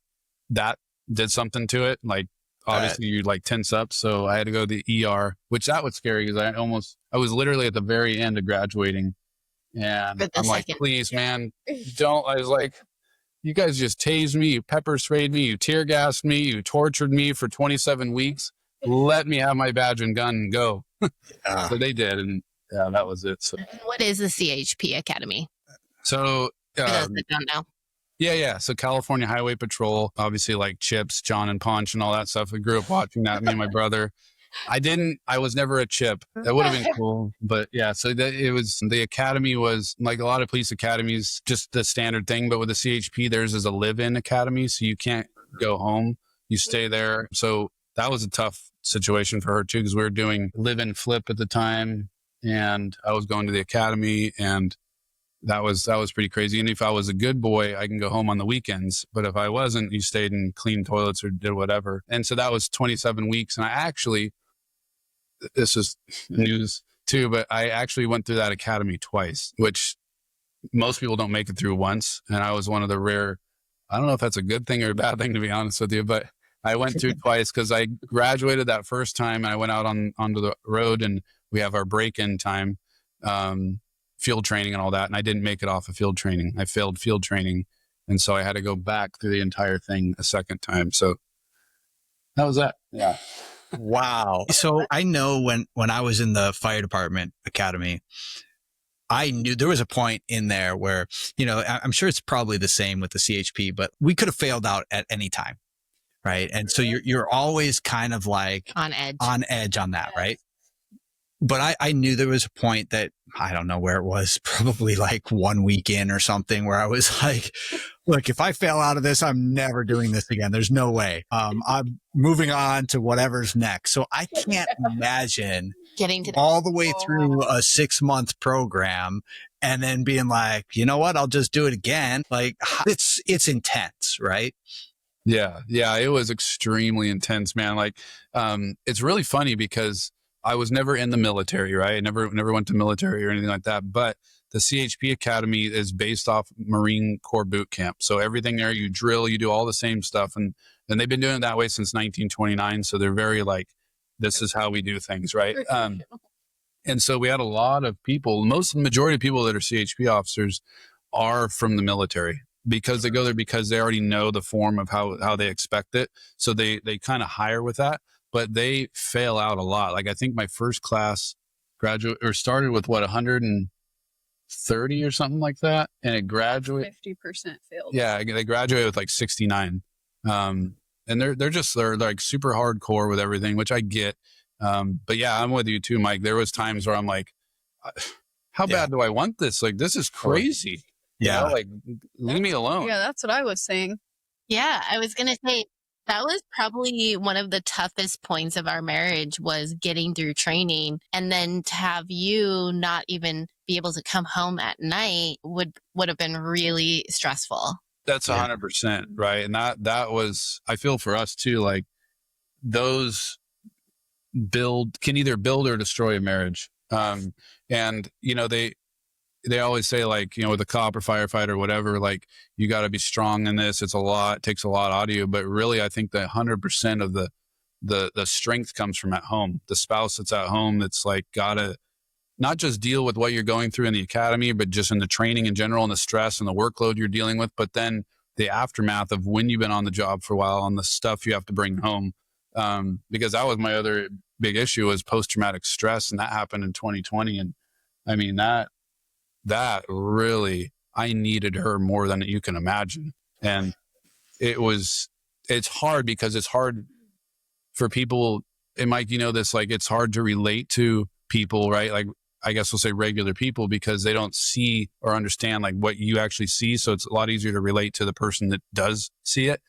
S1: that did something to it. Like obviously you like tense up. So I had to go to the ER, which that was scary because I was literally at the very end of graduating, and I'm like, please, man, don't. I was like, you guys just tased me, you pepper sprayed me, you tear gassed me, you tortured me for 27 weeks. Let me have my badge and gun and go. So they did, and yeah, that was it. So
S5: what is the CHP Academy?
S1: So
S5: For those that don't know.
S1: Yeah. So California Highway Patrol, obviously like Chips, John and Punch and all that stuff. We grew up watching that, me and my brother. I was never a Chip. That would have been cool. But yeah, so the academy was like a lot of police academies, just the standard thing. But with the CHP, theirs is a live-in academy. So you can't go home. You stay there. So that was a tough situation for her too, because we were doing live-in flip at the time. And I was going to the academy, and that was pretty crazy. And if I was a good boy, I can go home on the weekends. But if I wasn't, you stayed and cleaned toilets or did whatever. And so that was 27 weeks. And I actually, this is news too, but I actually went through that academy twice, which most people don't make it through once. And I was one of the rare, I don't know if that's a good thing or a bad thing, to be honest with you, but I went through twice because I graduated that first time and I went out onto the road, and we have our break-in time. Field training and all that. And I didn't make it off of field training. I failed field training. And so I had to go back through the entire thing a second time. So that was that. Yeah.
S4: Wow. So I know when I was in the fire department academy, I knew there was a point in there where, I'm sure it's probably the same with the CHP, but we could have failed out at any time. Right. And so you're always kind of like on edge on that. Right. But I knew there was a point that I don't know where it was, probably like 1 week in or something, where I was like, look, if I fail out of this, I'm never doing this again. There's no way. I'm moving on to whatever's next. So I can't imagine
S5: getting to
S4: all the way through a 6-month program and then being like, you know what, I'll just do it again. Like it's intense, right?
S1: Yeah. It was extremely intense, man. Like, it's really funny because I was never in the military, right? I never went to military or anything like that. But the CHP Academy is based off Marine Corps boot camp. So everything there, you drill, you do all the same stuff. And they've been doing it that way since 1929. So they're very like, this is how we do things, right? And so we had a lot of people, majority of people that are CHP officers are from the military, because they go there because they already know the form of how they expect it. So they kind of hire with that. But they fail out a lot. Like I think my first class started with 130 or something like that, and it graduated
S3: 50% failed.
S1: Yeah, they graduated with like 69. And they're like super hardcore with everything, which I get. But yeah, I'm with you too, Mike. There was times where I'm like, how bad do I want this? Like this is crazy.
S4: Yeah,
S1: like leave me alone.
S3: Yeah, that's what I was saying.
S5: Yeah, I was gonna say. That was probably one of the toughest points of our marriage, was getting through training, and then to have you not even be able to come home at night would have been really stressful.
S1: That's 100%, right? And that was, I feel for us too, like those can either build or destroy a marriage. And they always say, like, with a cop or firefighter or whatever, like you got to be strong in this. It takes a lot out of you. But really, I think that 100% of the strength comes from at home. The spouse that's at home, that's like got to not just deal with what you're going through in the academy, but just in the training in general and the stress and the workload you're dealing with. But then the aftermath of when you've been on the job for a while and the stuff you have to bring home. Because that was my other big issue, was post-traumatic stress. And that happened in 2020. And I mean, that really, I needed her more than you can imagine. And it's hard because it's hard for people. And Mike, this, like, it's hard to relate to people, right? Like, I guess we'll say regular people, because they don't see or understand like what you actually see. So it's a lot easier to relate to the person that does see it.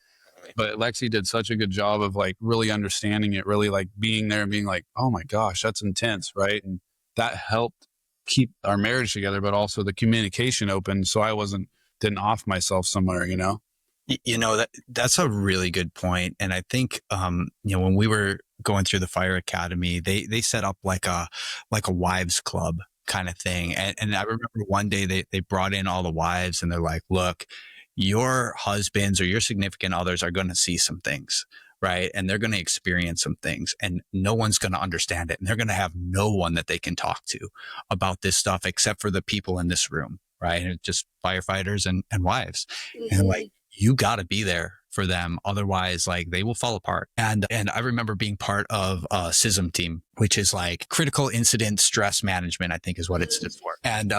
S1: But Lexie did such a good job of like really understanding it, really like being there and being like, oh my gosh, that's intense. Right. And that helped keep our marriage together, but also the communication open. So I didn't off myself somewhere,
S4: that's a really good point. And I think, when we were going through the fire academy, they set up like a wives club kind of thing. And I remember one day they brought in all the wives, and they're like, look, your husbands or your significant others are going to see some things, right? And they're going to experience some things, and no one's going to understand it. And they're going to have no one that they can talk to about this stuff except for the people in this room, right? And just firefighters and wives. Mm-hmm. And like, you got to be there for them. Otherwise, like, they will fall apart. And I remember being part of a SISM team, which is like critical incident stress management, I think is what it stands for. And,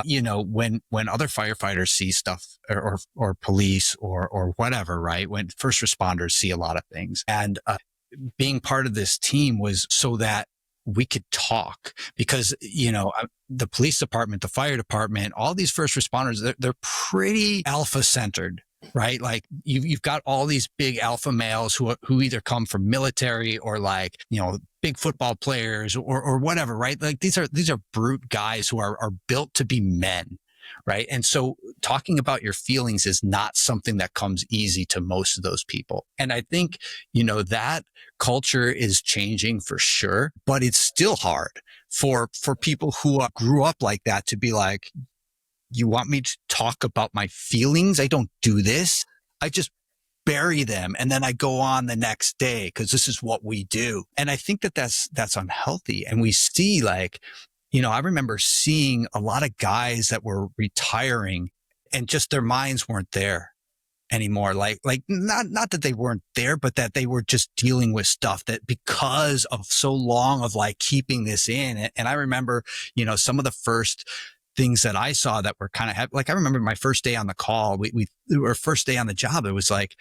S4: when other firefighters see stuff or police or whatever, right? When first responders see a lot of things, and being part of this team was so that we could talk, because, the police department, the fire department, all these first responders, they're pretty alpha centered. Right? Like you've got all these big alpha males who either come from military or like, big football players or whatever, right? Like these are brute guys who are built to be men. Right. And so talking about your feelings is not something that comes easy to most of those people. And I think, that culture is changing for sure, but it's still hard for people who grew up like that to be like, you want me to talk about my feelings? I don't do this. I just bury them. And then I go on the next day because this is what we do. And I think that's unhealthy. And we see like, I remember seeing a lot of guys that were retiring and just their minds weren't there anymore. Like not that they weren't there, but that they were just dealing with stuff that because of so long of like keeping this in. And I remember, some of the first things that I saw that were kind of like, I remember my first day on the call, our first day on the job, it was like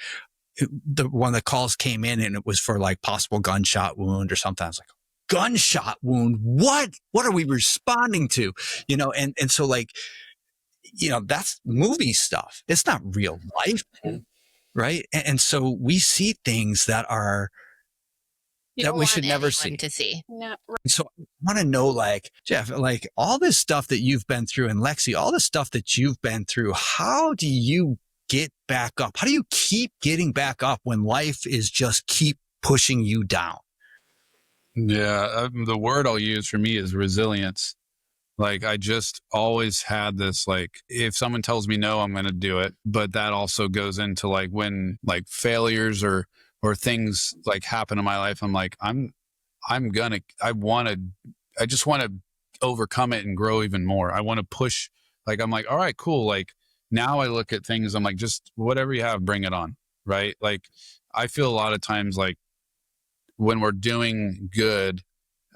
S4: one of the calls came in and it was for like possible gunshot wound or something. I was like, gunshot wound? What are we responding to? And so like, that's movie stuff. It's not real life. Right. And so we see things that are, that we should never see.
S5: To see.
S3: No.
S4: So I want to know, like, Jeff, like all this stuff that you've been through, and Lexie, all the stuff that you've been through, how do you get back up? How do you keep getting back up when life is just keep pushing you down?
S1: Yeah. The word I'll use for me is resilience. Like I just always had this, like, if someone tells me no, I'm going to do it. But that also goes into like when like failures or things like happen in my life, I'm like, I just want to overcome it and grow even more. I want to push, like, I'm like, all right, cool. Like now I look at things, I'm like, just whatever you have, bring it on. Right. Like I feel a lot of times like when we're doing good,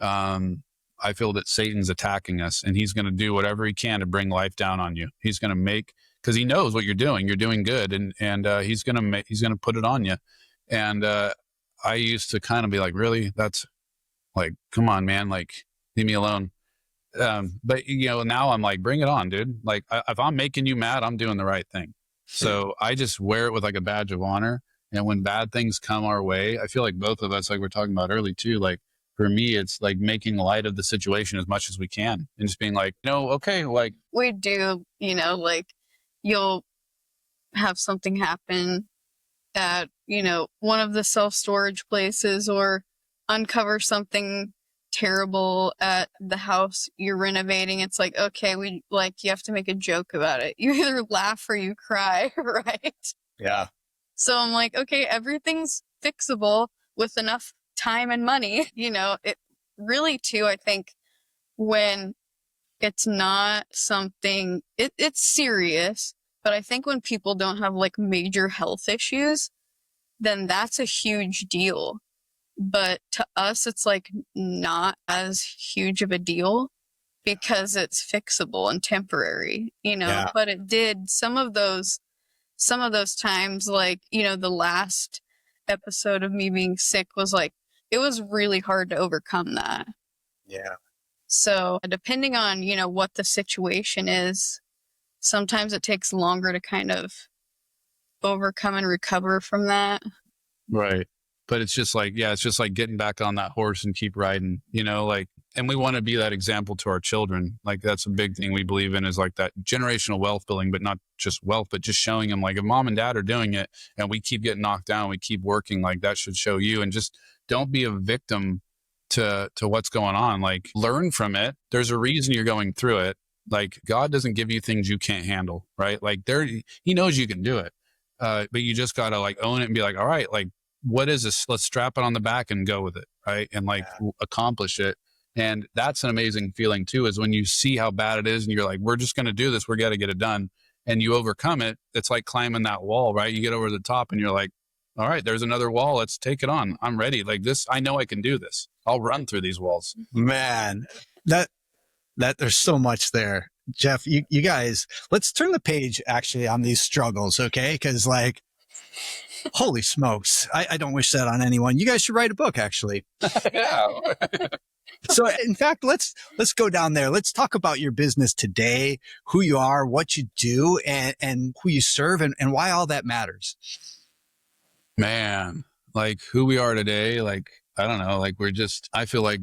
S1: I feel that Satan's attacking us and he's going to do whatever he can to bring life down on you. He's going to cause he knows what you're doing good. And he's going to put it on you. And I used to kind of be like, really? That's like, come on, man, like, leave me alone. But, now I'm like, bring it on, dude. Like, if I'm making you mad, I'm doing the right thing. So I just wear it with like a badge of honor. And when bad things come our way, I feel like both of us, like we're talking about early too, like for me, it's like making light of the situation as much as we can and just being like, okay, like.
S3: We do, like you'll have something happen at, one of the self-storage places or uncover something terrible at the house you're renovating. It's like, okay, you have to make a joke about it. You either laugh or you cry, right?
S4: Yeah.
S3: So I'm like, okay, everything's fixable with enough time and money. It really too, I think when it's not something, it's serious, but I think when people don't have like major health issues, then that's a huge deal. But to us, it's like not as huge of a deal because it's fixable and temporary,
S4: Yeah.
S3: But it did some of those times, like, the last episode of me being sick was like, it was really hard to overcome that.
S4: Yeah.
S3: So depending on, what the situation is, sometimes it takes longer to kind of overcome and recover from that.
S1: Right. But it's just like, getting back on that horse and keep riding, and we want to be that example to our children. Like that's a big thing we believe in is like that generational wealth building, but not just wealth, but just showing them like if mom and dad are doing it and we keep getting knocked down, we keep working, like that should show you. And just don't be a victim to what's going on. Like learn from it. There's a reason you're going through it. Like God doesn't give you things you can't handle, right? Like he knows you can do it. But you just got to like own it and be like, all right, like, what is this? Let's strap it on the back and go with it. Right. And like accomplish it. And that's an amazing feeling too, is when you see how bad it is and you're like, we're just going to do this. We got to get it done. And you overcome it. It's like climbing that wall, right? You get over the top and you're like, all right, there's another wall. Let's take it on. I'm ready. Like this, I know I can do this. I'll run through these walls.
S4: Man, that there's so much there. Jeff, you guys, let's turn the page actually on these struggles, okay? Because like, holy smokes, I don't wish that on anyone. You guys should write a book, actually.
S1: Yeah.
S4: So in fact, let's go down there. Let's talk about your business today, who you are, what you do, and who you serve, and why all that matters.
S1: Man, like who we are today, like, I don't know, like I feel like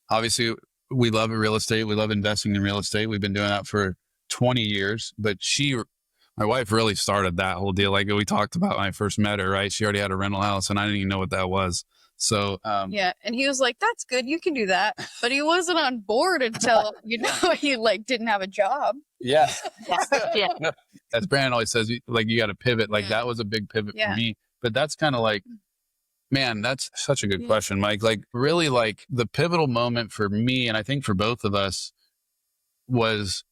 S1: obviously we love real estate. We love investing in real estate. We've been doing that for 20 years, but my wife really started that whole deal. Like we talked about when I first met her, right? She already had a rental house and I didn't even know what that was. So,
S3: yeah. And he was like, that's good. You can do that. But he wasn't on board until, he like didn't have a job.
S1: Yeah.
S5: Yeah.
S1: As Brandon always says, like you got to pivot. Like that was a big pivot for me, but that's kind of like, man, that's such a good question, Mike. Like really like the pivotal moment for me, and I think for both of us, was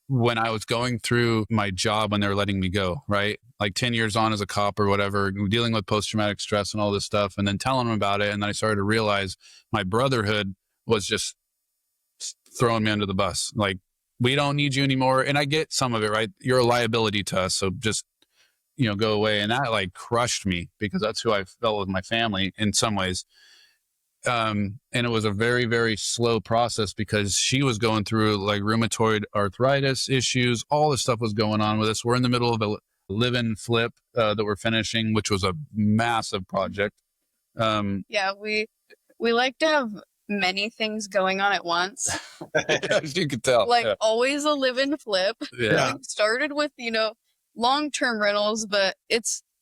S1: when I was going through my job when they were letting me go, right? Like 10 years on as a cop or whatever, dealing with post-traumatic stress and all this stuff, and then telling them about it. And then I started to realize my brotherhood was just throwing me under the bus. Like, we don't need you anymore. And I get some of it, right? You're a liability to us. So just, go away. And that like crushed me because that's who I felt with my family in some ways. And it was a very, very slow process because she was going through like rheumatoid arthritis issues. All this stuff was going on with us. We're in the middle of a live-in flip that we're finishing, which was a massive project.
S3: Yeah, we like to have many things going on at once.
S1: As you could tell.
S3: Like always a live-in flip.
S1: Yeah.
S3: We started with, long-term rentals, but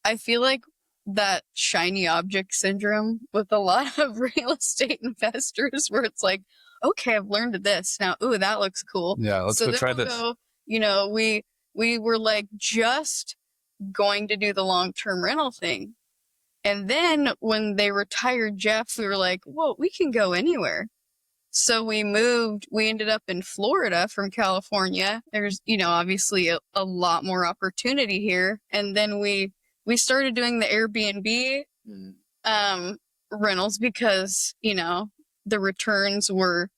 S3: I feel like that shiny object syndrome with a lot of real estate investors where it's like, okay, I've learned this now. Ooh, that looks cool.
S1: Yeah, let's go try this.
S3: We were like just going to do the long-term rental thing. And then when they retired Jeff, we were like, whoa, we can go anywhere. So we ended up in Florida from California. There's, obviously a lot more opportunity here. And then we started doing the Airbnb rentals because, the returns were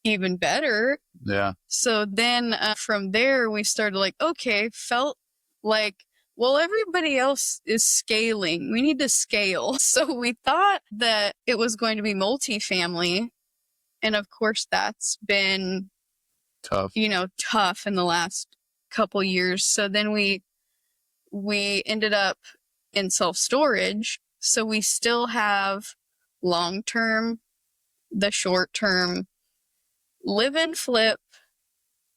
S3: even better.
S1: Yeah.
S3: So then from there, we started like, okay, felt like, well, everybody else is scaling. We need to scale. So we thought that it was going to be multifamily. And of course, that's been
S1: tough,
S3: tough in the last couple years. So then we ended up in self-storage. So we still have long-term, the short-term, live-in flip.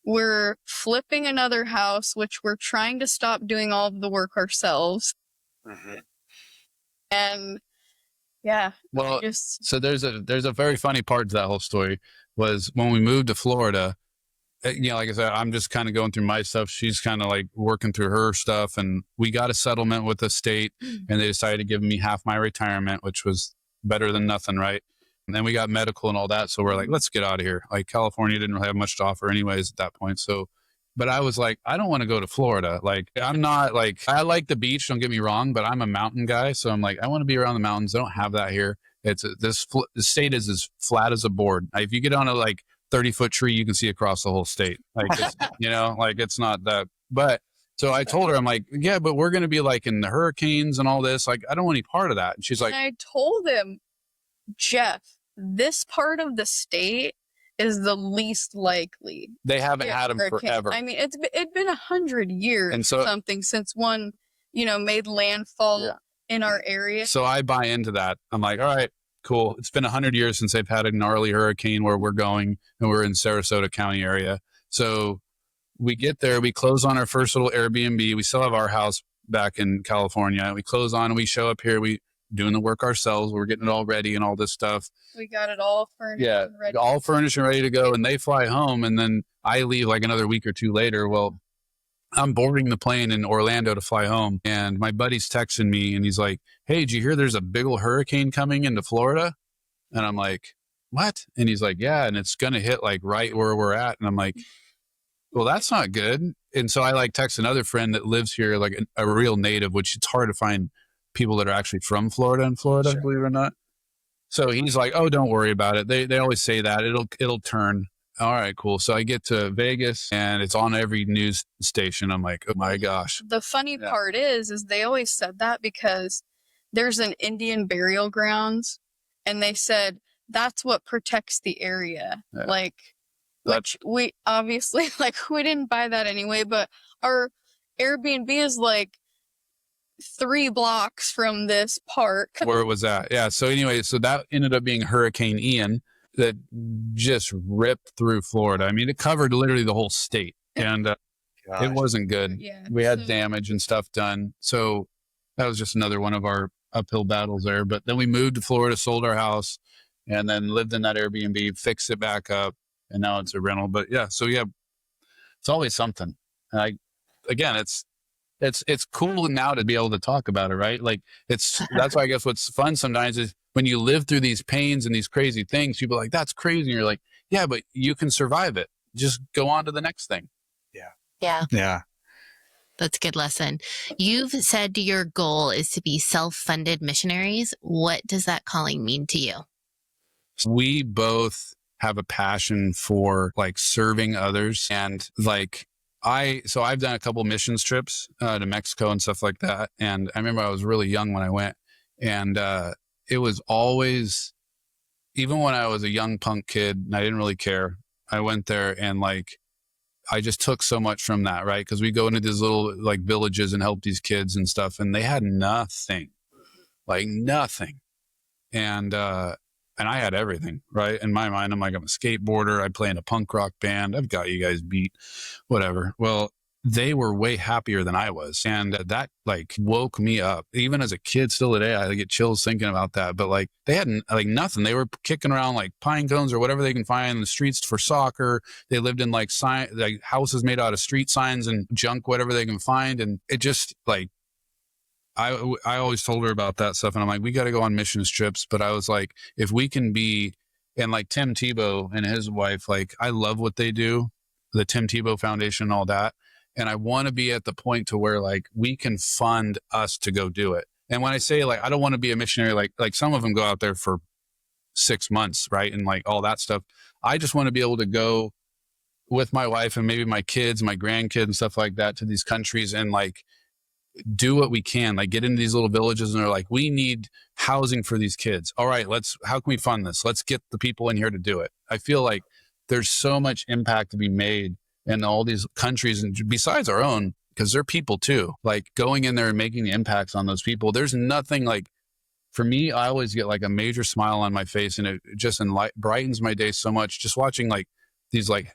S3: We're flipping another house, which we're trying to stop doing all of the work ourselves.
S1: Mm-hmm.
S3: And yeah.
S1: Well, so there's a very funny part to that whole story was when we moved to Florida, like I said, I'm just kind of going through my stuff. She's kind of like working through her stuff, and we got a settlement with the state and they decided to give me half my retirement, which was better than nothing. Right. And then we got medical and all that. So we're like, let's get out of here. Like California didn't really have much to offer anyways at that point. So, but I was like, I don't want to go to Florida. Like, I'm not like, I like the beach, don't get me wrong, but I'm a mountain guy. So I'm like, I want to be around the mountains. I don't have that here. The state is as flat as a board. If you get on a like 30-foot tree, you can see across the whole state. Like, it's, like it's not that, but so I told her, I'm like, yeah, but we're going to be like in the hurricanes and all this. Like, I don't want any part of that. And she's like,
S3: and I told him, Jeff, this part of the state is the least likely.
S1: They haven't had them forever.
S3: I mean, it'd been 100 years and something since one, made landfall in our area.
S1: So I buy into that. I'm like, all right, cool. It's been 100 years since they've had a gnarly hurricane where we're going, and we're in Sarasota County area. So we get there, we close on our first little Airbnb. We still have our house back in California. We close on and we show up here. We doing the work ourselves. We're getting it all ready and all this stuff.
S3: We got it all furnished.
S1: Yeah,
S3: and ready.
S1: All furnished and ready to go. And they fly home, and then I leave like another week or two later. Well, I'm boarding the plane in Orlando to fly home, and my buddy's texting me, and he's like, "Hey, did you hear there's a big old hurricane coming into Florida?" And I'm like, "What?" And he's like, "Yeah, and it's going to hit like right where we're at." And I'm like, "Well, that's not good." And so I like text another friend that lives here, like a real native, which it's hard to find people that are actually from Florida in Florida,
S2: Sure.
S1: believe it or not. So he's like, "Oh, don't worry about it. They always say that it'll turn." All right, cool. So I get to Vegas and it's on every news station. I'm like, oh my gosh.
S3: The funny part is they always said that because there's an Indian burial grounds, and they said that's what protects the area.
S1: Yeah.
S3: Like, which we obviously, like, we didn't buy that anyway, but our Airbnb is like 3 blocks from this park.
S1: Where it was at. Yeah. So anyway, so that ended up being Hurricane Ian that just ripped through Florida. I mean, it covered literally the whole state, and it wasn't good.
S3: Yeah.
S1: We had damage and stuff done. So that was just another one of our uphill battles there. But then we moved to Florida, sold our house, and then lived in that Airbnb, fixed it back up, and now it's a rental. But yeah, so yeah, it's always something. And it's cool now to be able to talk about it, right? Like that's why I guess what's fun sometimes is when you live through these pains and these crazy things, people are like, that's crazy. And you're like, yeah, but you can survive it. Just go on to the next thing.
S5: Yeah. That's a good lesson. You've said your goal is to be self-funded missionaries. What does that calling mean to you?
S1: We both have a passion for like serving others, and like I've done a couple missions trips to Mexico and stuff like that. And I remember I was really young when I went, and it was always, even when I was a young punk kid and I didn't really care, I went there and like, I just took so much from that, right? Because we go into these little like villages and help these kids and stuff, and they had nothing, like nothing. And I had everything, right? In my mind, I'm like, I'm a skateboarder. I play in a punk rock band. I've got you guys beat, whatever. Well, they were way happier than I was. And that like woke me up. Even as a kid still today, I get chills thinking about that. But like they had like nothing. They were kicking around like pine cones or whatever they can find in the streets for soccer. They lived in like houses made out of street signs and junk, whatever they can find. And it just like, I always told her about that stuff. And I'm like, we got to go on missions trips. But I was like, if we can be, and like Tim Tebow and his wife, like I love what they do, the Tim Tebow Foundation and all that. And I want to be at the point to where like we can fund us to go do it. And when I say like, I don't want to be a missionary, like some of them go out there for 6 months, right? And like all that stuff. I just want to be able to go with my wife and maybe my kids, my grandkids and stuff like that to these countries and like do what we can, like get into these little villages and they're like, we need housing for these kids. All right, how can we fund this? Let's get the people in here to do it. I feel like there's so much impact to be made in all these countries and besides our own, because they're people too, like going in there and making the impacts on those people. There's nothing like, for me, I always get like a major smile on my face and it just brightens my day so much. Just watching like these, like,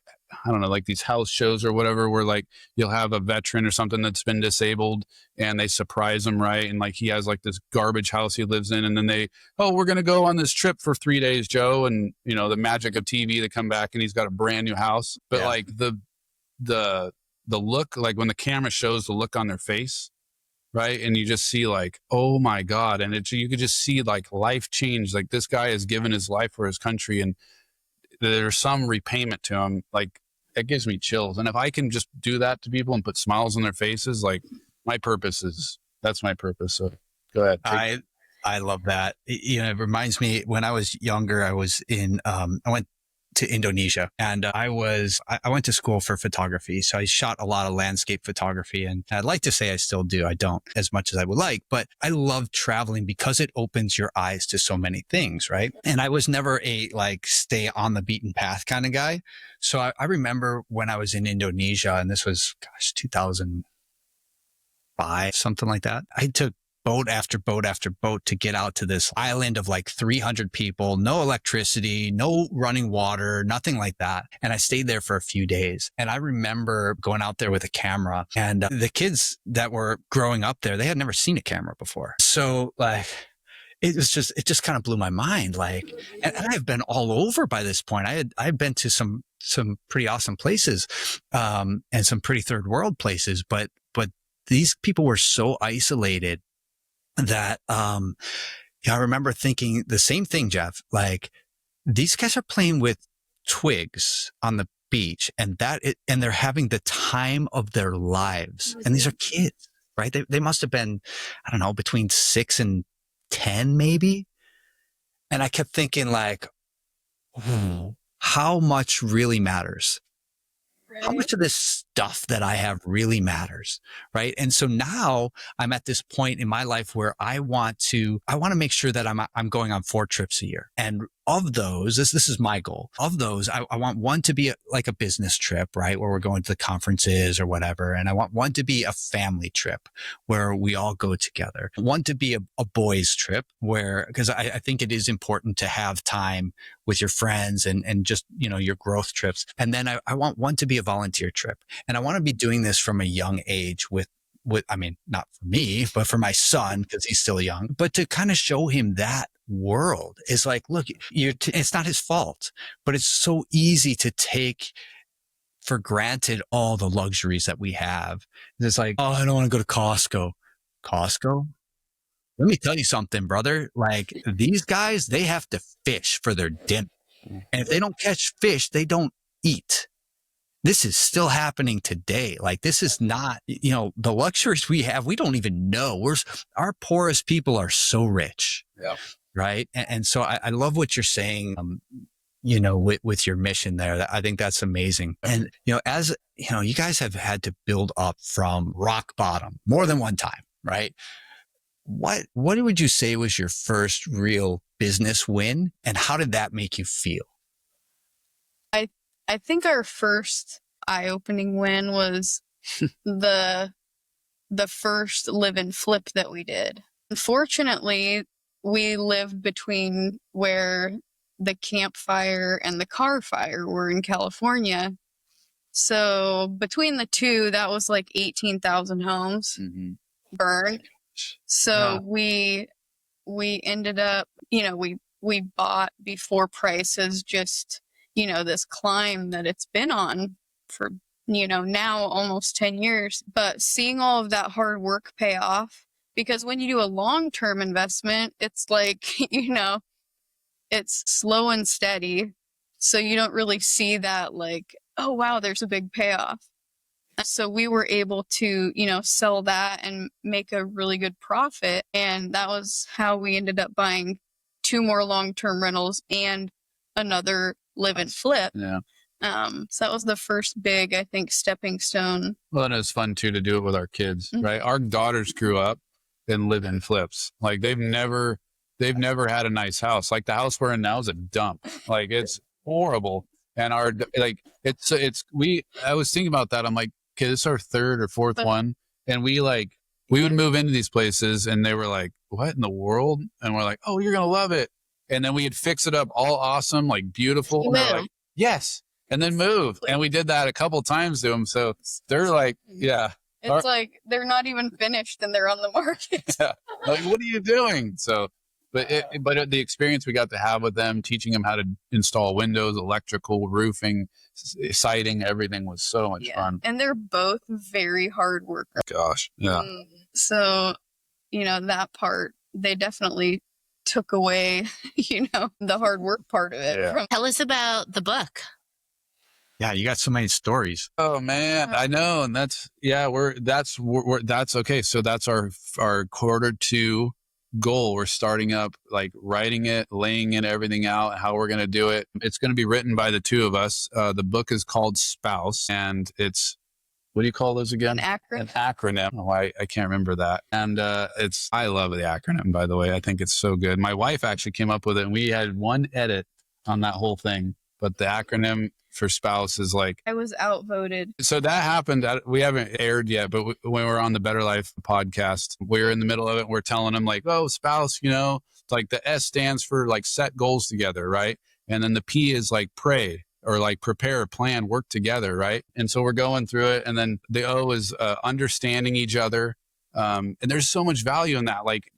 S1: I don't know, like these house shows or whatever, where like you'll have a veteran or something that's been disabled and they surprise him, right? And like he has like this garbage house he lives in. And then we're going to go on this trip for 3 days, Joe. And you know, the magic of TV, they come back and he's got a brand new house. But like the look, like when the camera shows the look on their face, right? And you just see like, oh my God. And you could just see like life change. Like this guy has given his life for his country and there's some repayment to him. Like it gives me chills. And if I can just do that to people and put smiles on their faces, like that's my purpose. So go ahead.
S4: I love that. You know, it reminds me when I was younger, I was I went to Indonesia and I went to school for photography. So I shot a lot of landscape photography and I'd like to say I still do. I don't as much as I would like, but I love traveling because it opens your eyes to so many things. Right. And I was never a like stay on the beaten path kind of guy. So I remember when I was in Indonesia and this was 2005, something like that. I took boat after boat after boat to get out to this island of like 300 people, no electricity, no running water, nothing like that. And I stayed there for a few days. And I remember going out there with a camera and the kids that were growing up there, they had never seen a camera before. So like, it just kind of blew my mind. Like, and I've been all over by this point. I've been to some pretty awesome places, and some pretty third world places, but these people were so isolated that, I remember thinking the same thing, Jeff, like these guys are playing with twigs on the beach and they're having the time of their lives. And these are kids, right? They must have been, I don't know, between 6 and 10 maybe. And I kept thinking like, how much really matters? How much of this stuff that I have really matters, right? And so now I'm at this point in my life where I want to make sure that I'm going on 4 trips a year. And of those, this is my goal. Of those, I want one to be like a business trip, right? Where we're going to the conferences or whatever. And I want one to be a family trip where we all go together. One to be a boys trip because I think it is important to have time with your friends and just, your growth trips. And then I want one to be a volunteer trip. And I want to be doing this from a young age with, I mean, not for me, but for my son, because he's still young, but to kind of show him that world is like, look, it's not his fault, but it's so easy to take for granted all the luxuries that we have. It's like, oh, I don't want to go to Costco. Costco? Let me tell you something, brother. Like these guys, they have to fish for their dinner. And if they don't catch fish, they don't eat. This is still happening today. Like this is not, the luxuries we have, we don't even know. Our poorest people are so rich.
S1: Yeah.
S4: Right. And so I love what you're saying, with your mission there. I think that's amazing. And, as you guys have had to build up from rock bottom more than one time, right? What would you say was your first real business win, and how did that make you feel?
S3: I think our first eye-opening win was the first live and flip that we did. Unfortunately, we lived between where the campfire and the car fire were in California. So between the two, that was like 18,000 homes burned. So we ended up, we bought before prices just, this climb that it's been on for, now almost 10 years. But seeing all of that hard work pay off, because when you do a long-term investment, it's like, it's slow and steady. So you don't really see that like, oh, wow, there's a big payoff. So we were able to, sell that and make a really good profit. And that was how we ended up buying 2 more long-term rentals and another live and flip.
S1: Yeah.
S3: So that was the first big, I think, stepping stone.
S1: Well, and it's fun too to do it with our kids, right? Our daughters grew up and live in flips. Like they've never had a nice house. Like the house we're in now is a dump. Like it's horrible. And I was thinking about that. I'm like, okay, this is our 3rd or 4th one. And we would move into these places and they were like, what in the world? And we're like, oh, you're going to love it. And then we'd fix it up all awesome, like beautiful. And they're like, yes. And then move. And we did that a couple times to them. So they're like, yeah.
S3: It's like they're not even finished and they're on the market.
S1: Yeah. Like, what are you doing? So, but the experience we got to have with them, teaching them how to install windows, electrical, roofing, siding, everything was so much fun.
S3: And they're both very hard workers.
S1: Gosh. Yeah.
S3: So, that part, they definitely took away, the hard worok part of it.
S1: Yeah.
S5: Tell us about the book.
S4: Yeah, you got so many stories.
S1: Oh man, I know, and that's okay. So that's our Q2 goal. We're starting up, like writing it, laying it everything out, how we're going to do it. It's going to be written by the 2 of us. The book is called S.P.O.U.S.E, and it's, what do you call those again?
S3: An acronym.
S1: An acronym. Oh, I can't remember that. And I love the acronym, by the way. I think it's so good. My wife actually came up with it, and we had one edit on that whole thing. But the acronym for S.P.O.U.S.E is like,
S3: I was outvoted.
S1: So that happened. We haven't aired yet, but when we're on the Better Life podcast, we're in the middle of it. We're telling them like, oh, S.P.O.U.S.E, it's like the S stands for like set goals together, right? And then the P is like pray or like prepare, plan, work together, right? And so we're going through it. And then the O is understanding each other. And there's so much value in that. Like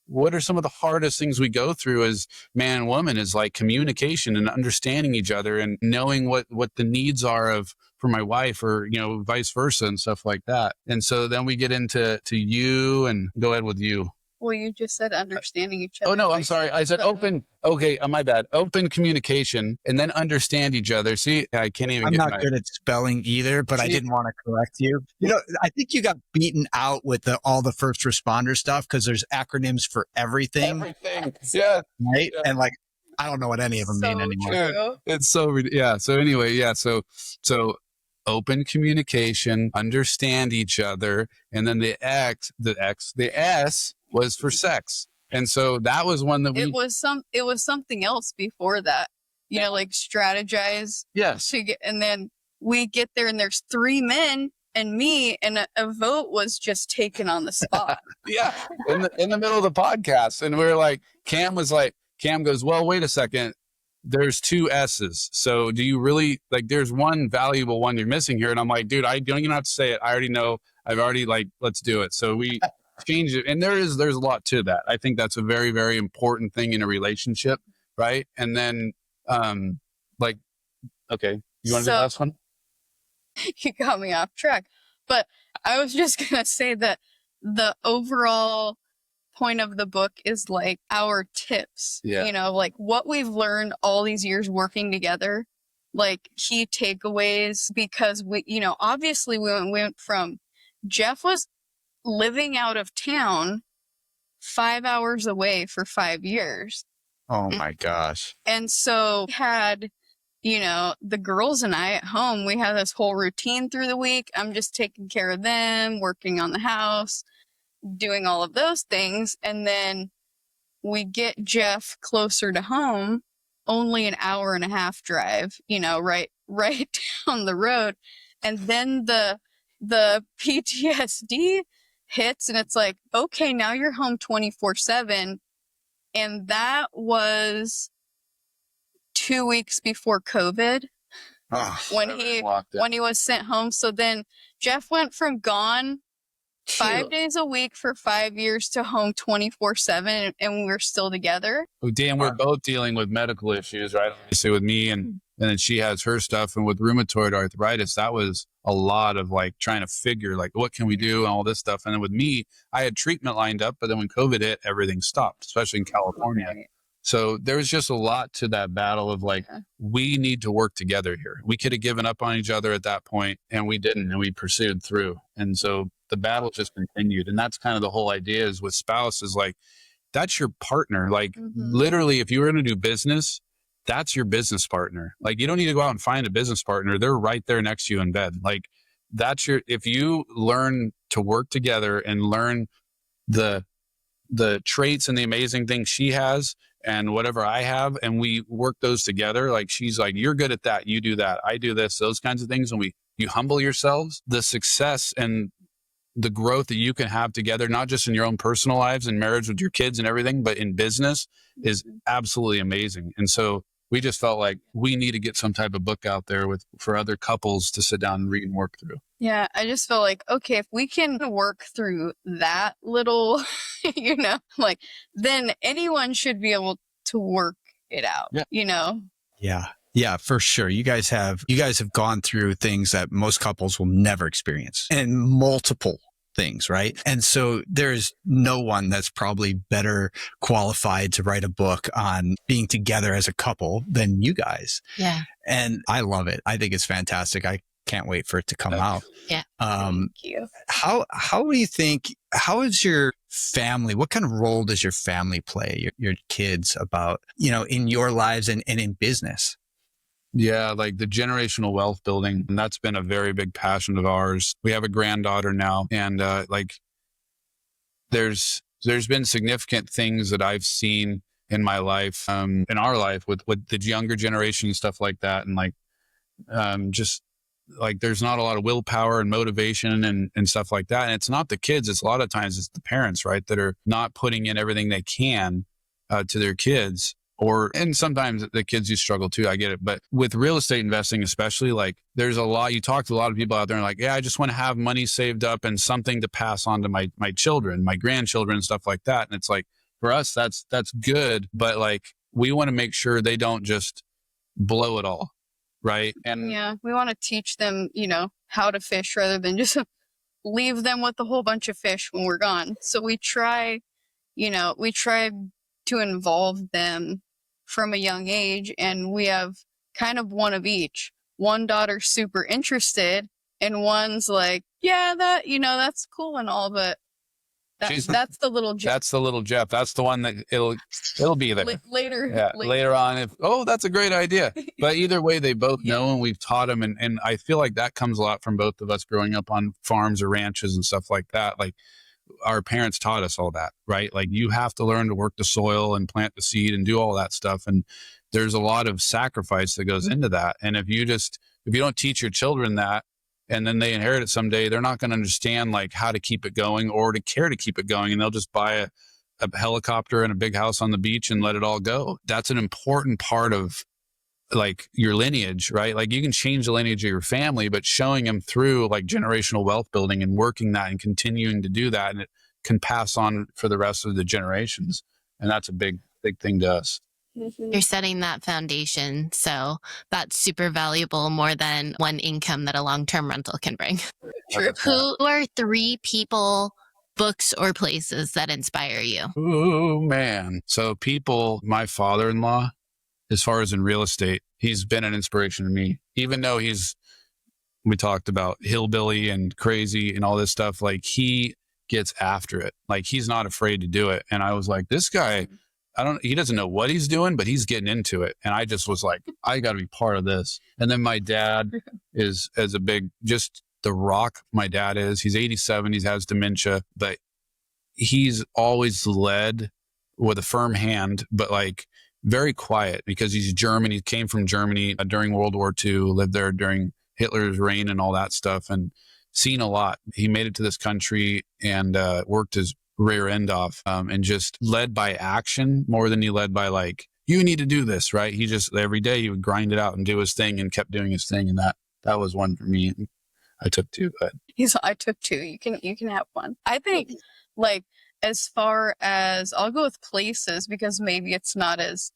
S1: what are some of the hardest things we go through as man and woman is like communication and understanding each other and knowing what the needs are for my wife, or, you know, vice versa and stuff like that. And so then we get into you, and go ahead with you.
S3: Well, you just said understanding each other.
S1: Oh, no, I'm sorry. I said open. Okay, my bad. Open communication and then understand each other. See, I can't even
S4: I'm not good at spelling either, but I didn't want to correct you. You know, I think you got beaten out with all the first responder stuff because there's acronyms for everything.
S1: Everything. Yeah.
S4: Right?
S1: Yeah.
S4: And like, I don't know what any of them mean anymore.
S3: True.
S1: It's so, yeah. So anyway, yeah. So open communication, understand each other. And then the S was for sex. And so that was one that
S3: it was something else before that, you know, like strategize.
S1: Yes.
S3: And then we get there and there's 3 men and me, and a vote was just taken on the spot.
S1: Yeah. In the middle of the podcast. And we were like, Cam goes, well, wait a second. There's 2 S's. So do you really, like, there's one valuable one you're missing here. And I'm like, dude, I don't even have to say it. I already know. I've already, like, let's do it. So we change it. And there's a lot to that. I think that's a very, very important thing in a relationship. Right. And then, like, okay, you want to do the last one?
S3: You got me off track. But I was just going to say that the overall point of the book is like our tips, you know, like what we've learned all these years working together, like key takeaways, because we, you know, obviously we went from Jeff was living out of town 5 hours away for 5 years.
S4: Oh my gosh.
S3: And so we had, you know, the girls and I at home, we had this whole routine through the week. I'm just taking care of them, working on the house, doing all of those things. And then we get Jeff closer to home, only an hour and a half drive, you know, right down the road. And then the PTSD hits and it's like, okay, now you're home 24/7. And that was 2 weeks before COVID, when he was sent home. So then Jeff went from gone 5 days a week for 5 years to home 24/7, and we're still together.
S1: Oh, Dan, we're both dealing with medical issues, right? Obviously with me, and then she has her stuff, and with rheumatoid arthritis, that was a lot of like trying to figure like what can we do and all this stuff. And then with me, I had treatment lined up, but then when COVID hit, everything stopped, especially in California. Right. So there was just a lot to that battle of like, we need to work together here. We could have given up on each other at that point, and we didn't, and we pursued through. And so the battle just continued. And that's kind of the whole idea is with spouse is like, that's your partner. Like literally, if you were going to do business, that's your business partner. Like you don't need to go out and find a business partner. They're right there next to you in bed. Like that's if you learn to work together and learn the traits and the amazing things she has and whatever I have, and we work those together. Like she's like, you're good at that. You do that. I do this, those kinds of things. And you humble yourselves, the success and the growth that you can have together, not just in your own personal lives and marriage with your kids and everything, but in business is absolutely amazing. And so we just felt like we need to get some type of book out there for other couples to sit down and read and work through.
S3: Yeah, I just felt like, okay, if we can work through that little, you know, like then anyone should be able to work it out, you know?
S4: Yeah. Yeah, for sure. You guys have gone through things that most couples will never experience, and multiple things, right? And so there's no one that's probably better qualified to write a book on being together as a couple than you guys.
S5: Yeah.
S4: And I love it. I think it's fantastic. I can't wait for it to come out.
S5: Yeah.
S3: Thank you.
S4: How do you think, how is your family, what kind of role does your family play, your kids about, you know, in your lives and in business?
S1: Yeah, like the generational wealth building. And that's been a very big passion of ours. We have a granddaughter now, and like there's been significant things that I've seen in my life, in our life with the younger generation and stuff like that. And like just like there's not a lot of willpower and motivation and stuff like that. And it's not the kids, it's a lot of times it's the parents, right, that are not putting in everything they can to their kids. And sometimes the kids do struggle too. I get it. But with real estate investing, especially, like there's a lot, you talk to a lot of people out there and like, yeah, I just want to have money saved up and something to pass on to my children, my grandchildren and stuff like that. And it's like, for us, that's good. But like, we want to make sure they don't just blow it all. Right. And
S3: yeah, we want to teach them, how to fish rather than just leave them with a whole bunch of fish when we're gone. So we try to involve them from a young age, and we have kind of one of each. One daughter's super interested, and one's like, yeah, that's cool and all, but that's the little Jeff.
S1: That's the little Jeff. That's the one that it'll be there
S3: later.
S1: Yeah, later on. That's a great idea. But either way, they both know, and we've taught them. And I feel like that comes a lot from both of us growing up on farms or ranches and stuff like that. Like, our parents taught us all that, right? Like, you have to learn to work the soil and plant the seed and do all that stuff. And there's a lot of sacrifice that goes into that. And if you don't teach your children that, and then they inherit it someday, they're not going to understand like how to keep it going or to care to keep it going. And they'll just buy a helicopter and a big house on the beach and let it all go. That's an important part of like your lineage, right? Like, you can change the lineage of your family, but showing them through like generational wealth building and working that and continuing to do that, and it can pass on for the rest of the generations. And that's a big, big thing to us.
S5: You're setting that foundation. So that's super valuable, more than one income that a long-term rental can bring.
S3: True.
S5: Who are 3 people, books, or places that inspire you?
S1: Oh, man. So my father-in-law, as far as in real estate, he's been an inspiration to me, even though we talked about hillbilly and crazy and all this stuff. Like, he gets after it. Like, he's not afraid to do it. And I was like, this guy, he doesn't know what he's doing, but he's getting into it. And I just was like, I got to be part of this. And then my dad is as a big, just the rock my dad is. He's 87. He has dementia, but he's always led with a firm hand, but like very quiet, because he's German. He came from Germany during World War II, lived there during Hitler's reign and all that stuff, and seen a lot. He made it to this country and worked his rear end off, and just led by action more than he led by like, you need to do this, right? He just, every day he would grind it out and do his thing and kept doing his thing. And that was one for me. I took 2, but
S3: I took 2. You can have one. I think like, as far as, I'll go with places because maybe it's not as,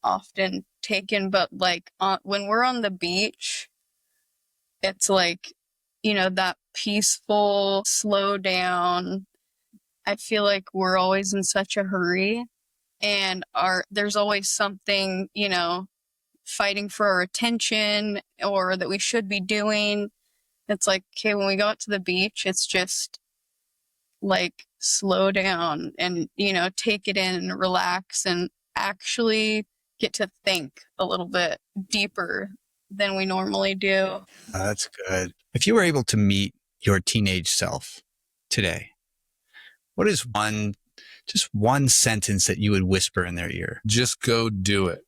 S3: often taken, but like when we're on the beach, it's like, that peaceful, slow down. I feel like we're always in such a hurry, and there's always something, fighting for our attention or that we should be doing. It's like, okay, when we go out to the beach, it's just like slow down and, take it in and relax and actually get to think a little bit deeper than we normally do.
S4: That's good. If you were able to meet your teenage self today, what is just one sentence that you would whisper in their ear?
S1: Just go do it.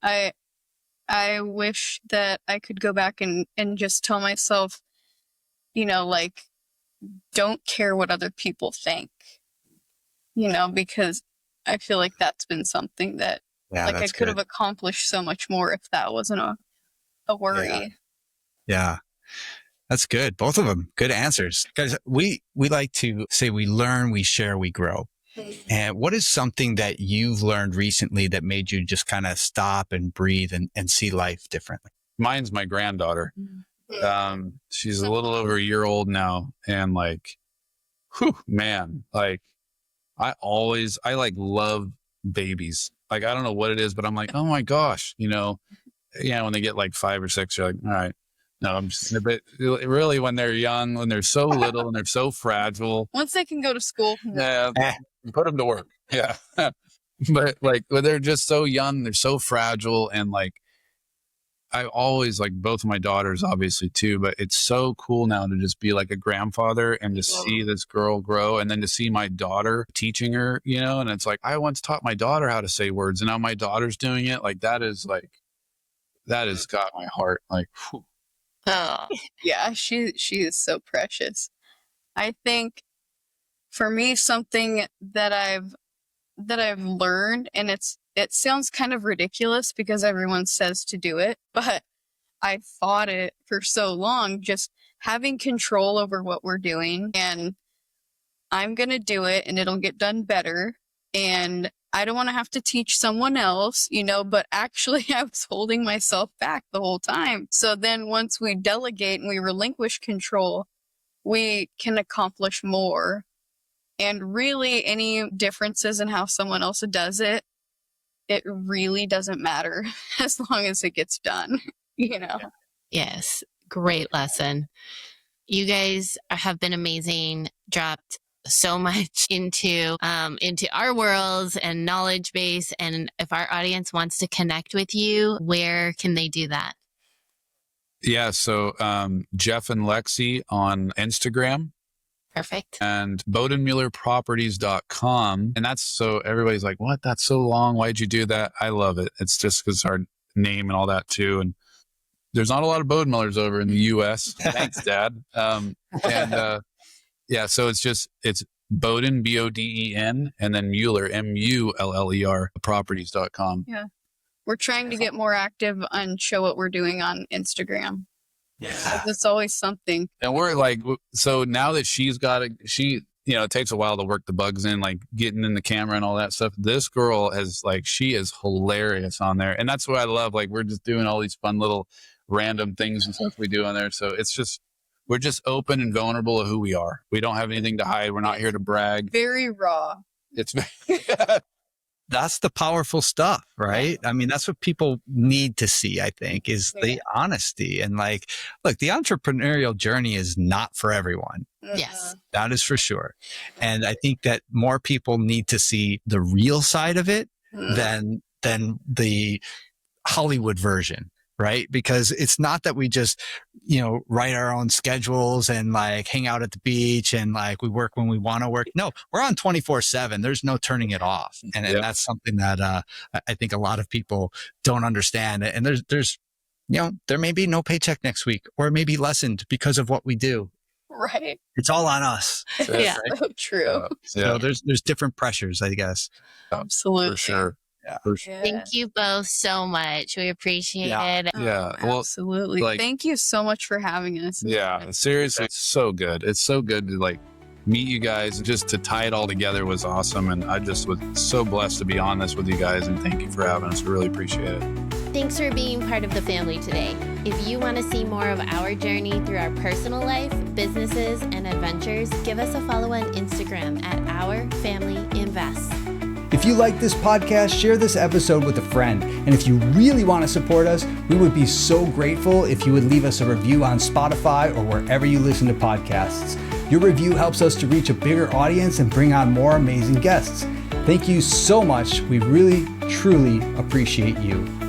S3: I wish that I could go back and just tell myself, like, don't care what other people think, because I feel like that's been something that I could have accomplished so much more if that wasn't a worry.
S4: Yeah. That's good. Both of them good answers. Guys, we like to say we learn, we share, we grow. And what is something that you've learned recently that made you just kind of stop and breathe and see life differently?
S1: Mine's my granddaughter. She's a little over a year old now. And like, man, like I like love babies. Like, I don't know what it is, but I'm like, oh my gosh, when they get like 5 or 6, you're like, all right. No, I'm just a bit, really, when they're young, when they're so little and they're so fragile.
S3: Once they can go to school.
S1: Yeah. Put them to work. Yeah. But like, when they're just so young, they're so fragile. And like, I always like both of my daughters, obviously too, but it's so cool now to just be like a grandfather and to see this girl grow, and then to see my daughter teaching her, and it's like, I once taught my daughter how to say words and now my daughter's doing it. Like, that has got my heart. Like, whew.
S3: Oh, yeah, she is so precious. I think for me, something that I've learned, and it sounds kind of ridiculous because everyone says to do it, but I fought it for so long, just having control over what we're doing, and I'm going to do it and it'll get done better. and I don't want to have to teach someone else, but actually I was holding myself back the whole time. So then once we delegate and we relinquish control, we can accomplish more. And really any differences in how someone else does it, it really doesn't matter as long as it gets done,
S5: Yes. Great lesson. You guys have been amazing, dropped so much into our worlds and knowledge base. And if our audience wants to connect with you, where can they do that?
S1: Yeah. So, Jeff and Lexie on Instagram.
S5: Perfect.
S1: And Bodenmullerproperties.com. And that's so everybody's like, what? That's so long. Why'd you do that? I love it. It's just because our name and all that too. And there's not a lot of Bodenmullers over in the U.S. Thanks, Dad. Yeah, so it's Boden, Boden, and then Muller, Muller, properties.com.
S3: Yeah. We're trying to get more active and show what we're doing on Instagram.
S2: Yeah.
S3: It's always something.
S1: And we're like, so now that she's got it takes a while to work the bugs in, like getting in the camera and all that stuff. This girl she is hilarious on there. And that's what I love. Like, we're just doing all these fun little random things and stuff we do on there. So it's just, we're just open and vulnerable of who we are. We don't have anything to hide. We're not here to brag.
S3: Very raw.
S1: It's
S4: That's the powerful stuff, right? I mean, that's what people need to see, I think, is the honesty. And look, the entrepreneurial journey is not for everyone.
S5: Yes.
S4: That is for sure. And I think that more people need to see the real side of it than the Hollywood version. Right? Because it's not that we just, write our own schedules and hang out at the beach and we work when we want to work. No, we're on 24/7. There's no turning it off. And that's something that, I think a lot of people don't understand. And there's, there may be no paycheck next week, or it may be lessened because of what we do.
S3: Right.
S4: It's all on us.
S3: Yeah.
S4: Right?
S3: So true.
S4: So there's different pressures, I guess.
S3: Absolutely.
S1: for sure.
S4: Yeah.
S3: Yeah.
S5: Thank you both so much. We appreciate it.
S1: Yeah.
S3: Oh, absolutely. Thank you so much for having us.
S1: Yeah. Seriously, it's so good. It's so good to meet you guys. Just to tie it all together was awesome. And I just was so blessed to be on this with you guys. And thank you for having us. We really appreciate it.
S5: Thanks for being part of the family today. If you want to see more of our journey through our personal life, businesses, and adventures, give us a follow on Instagram at Our Family Invests.
S2: If you like this podcast, share this episode with a friend. And if you really want to support us, we would be so grateful if you would leave us a review on Spotify or wherever you listen to podcasts. Your review helps us to reach a bigger audience and bring on more amazing guests. Thank you so much. We really, truly appreciate you.